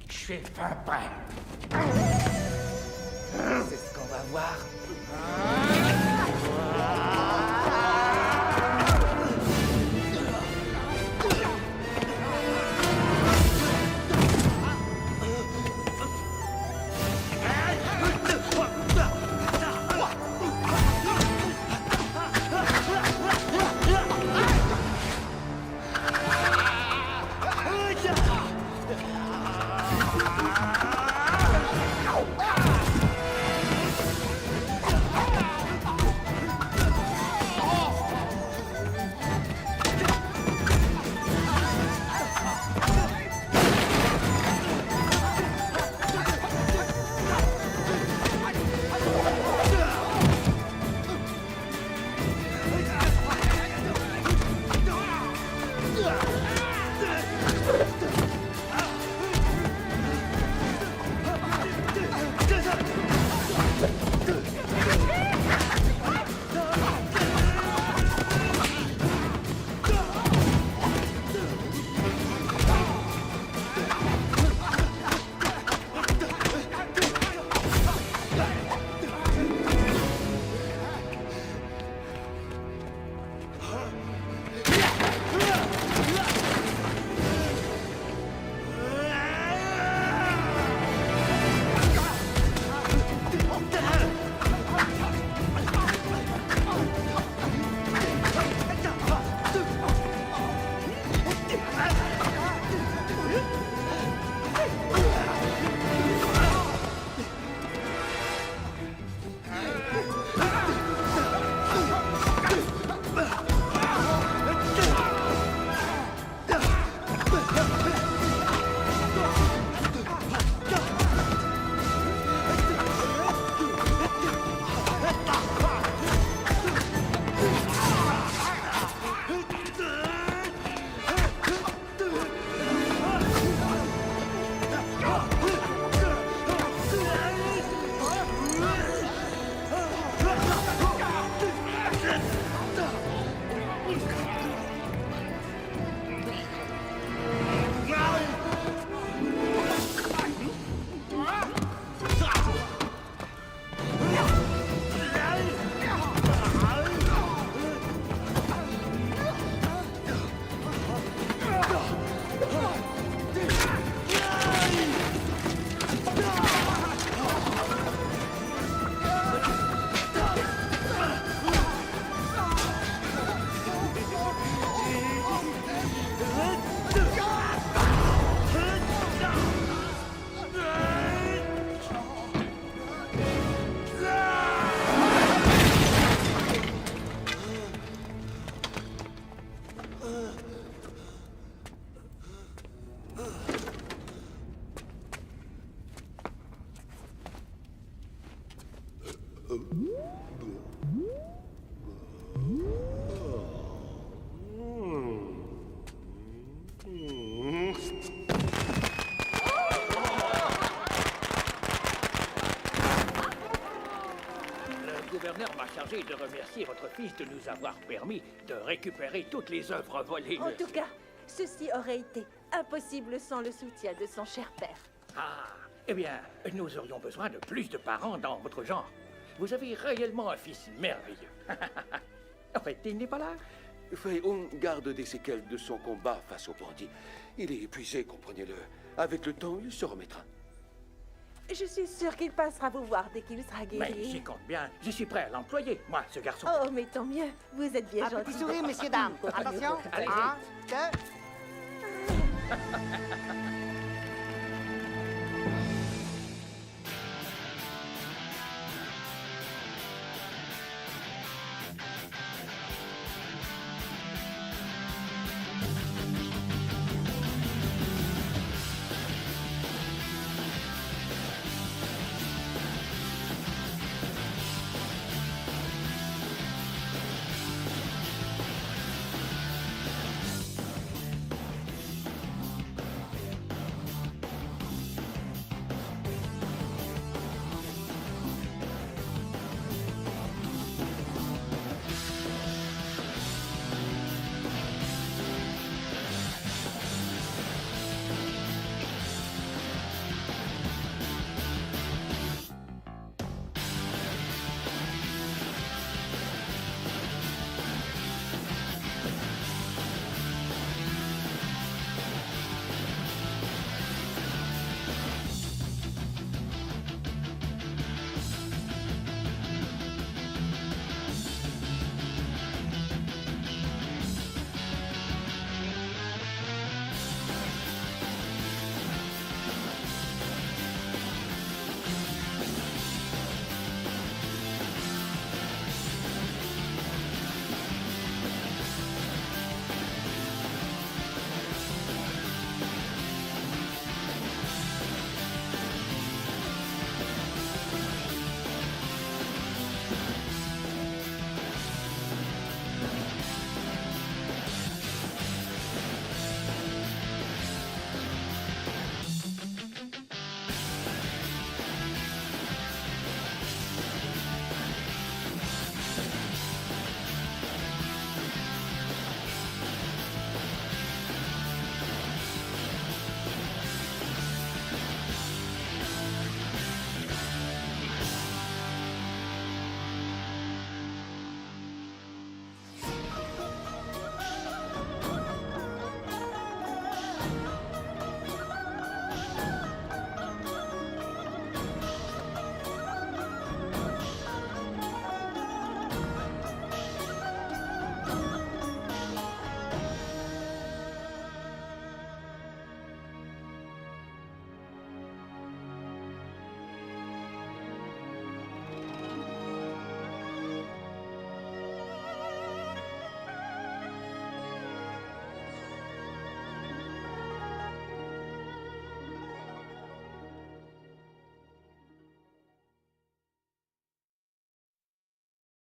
Je suis fin prêt. C'est ce qu'on va voir. Ah! m'a chargé de remercier votre fils de nous avoir permis de récupérer toutes les œuvres volées. En tout cas, ceci aurait été impossible sans le soutien de son cher père. Ah, eh bien, nous aurions besoin de plus de parents dans votre genre. Vous avez réellement un fils merveilleux. En fait, il n'est pas là. On garde des séquelles de son combat face aux bandits. Il est épuisé, comprenez-le. Avec le temps, il se remettra. Je suis sûre qu'il passera vous voir dès qu'il sera guéri. Mais j'y compte bien. Je suis prêt à l'employer, moi, ce garçon. Oh, mais tant mieux. Vous êtes bien Un gentil. petit sourire, messieurs, dames. Attention. Allez-y. 1, 2...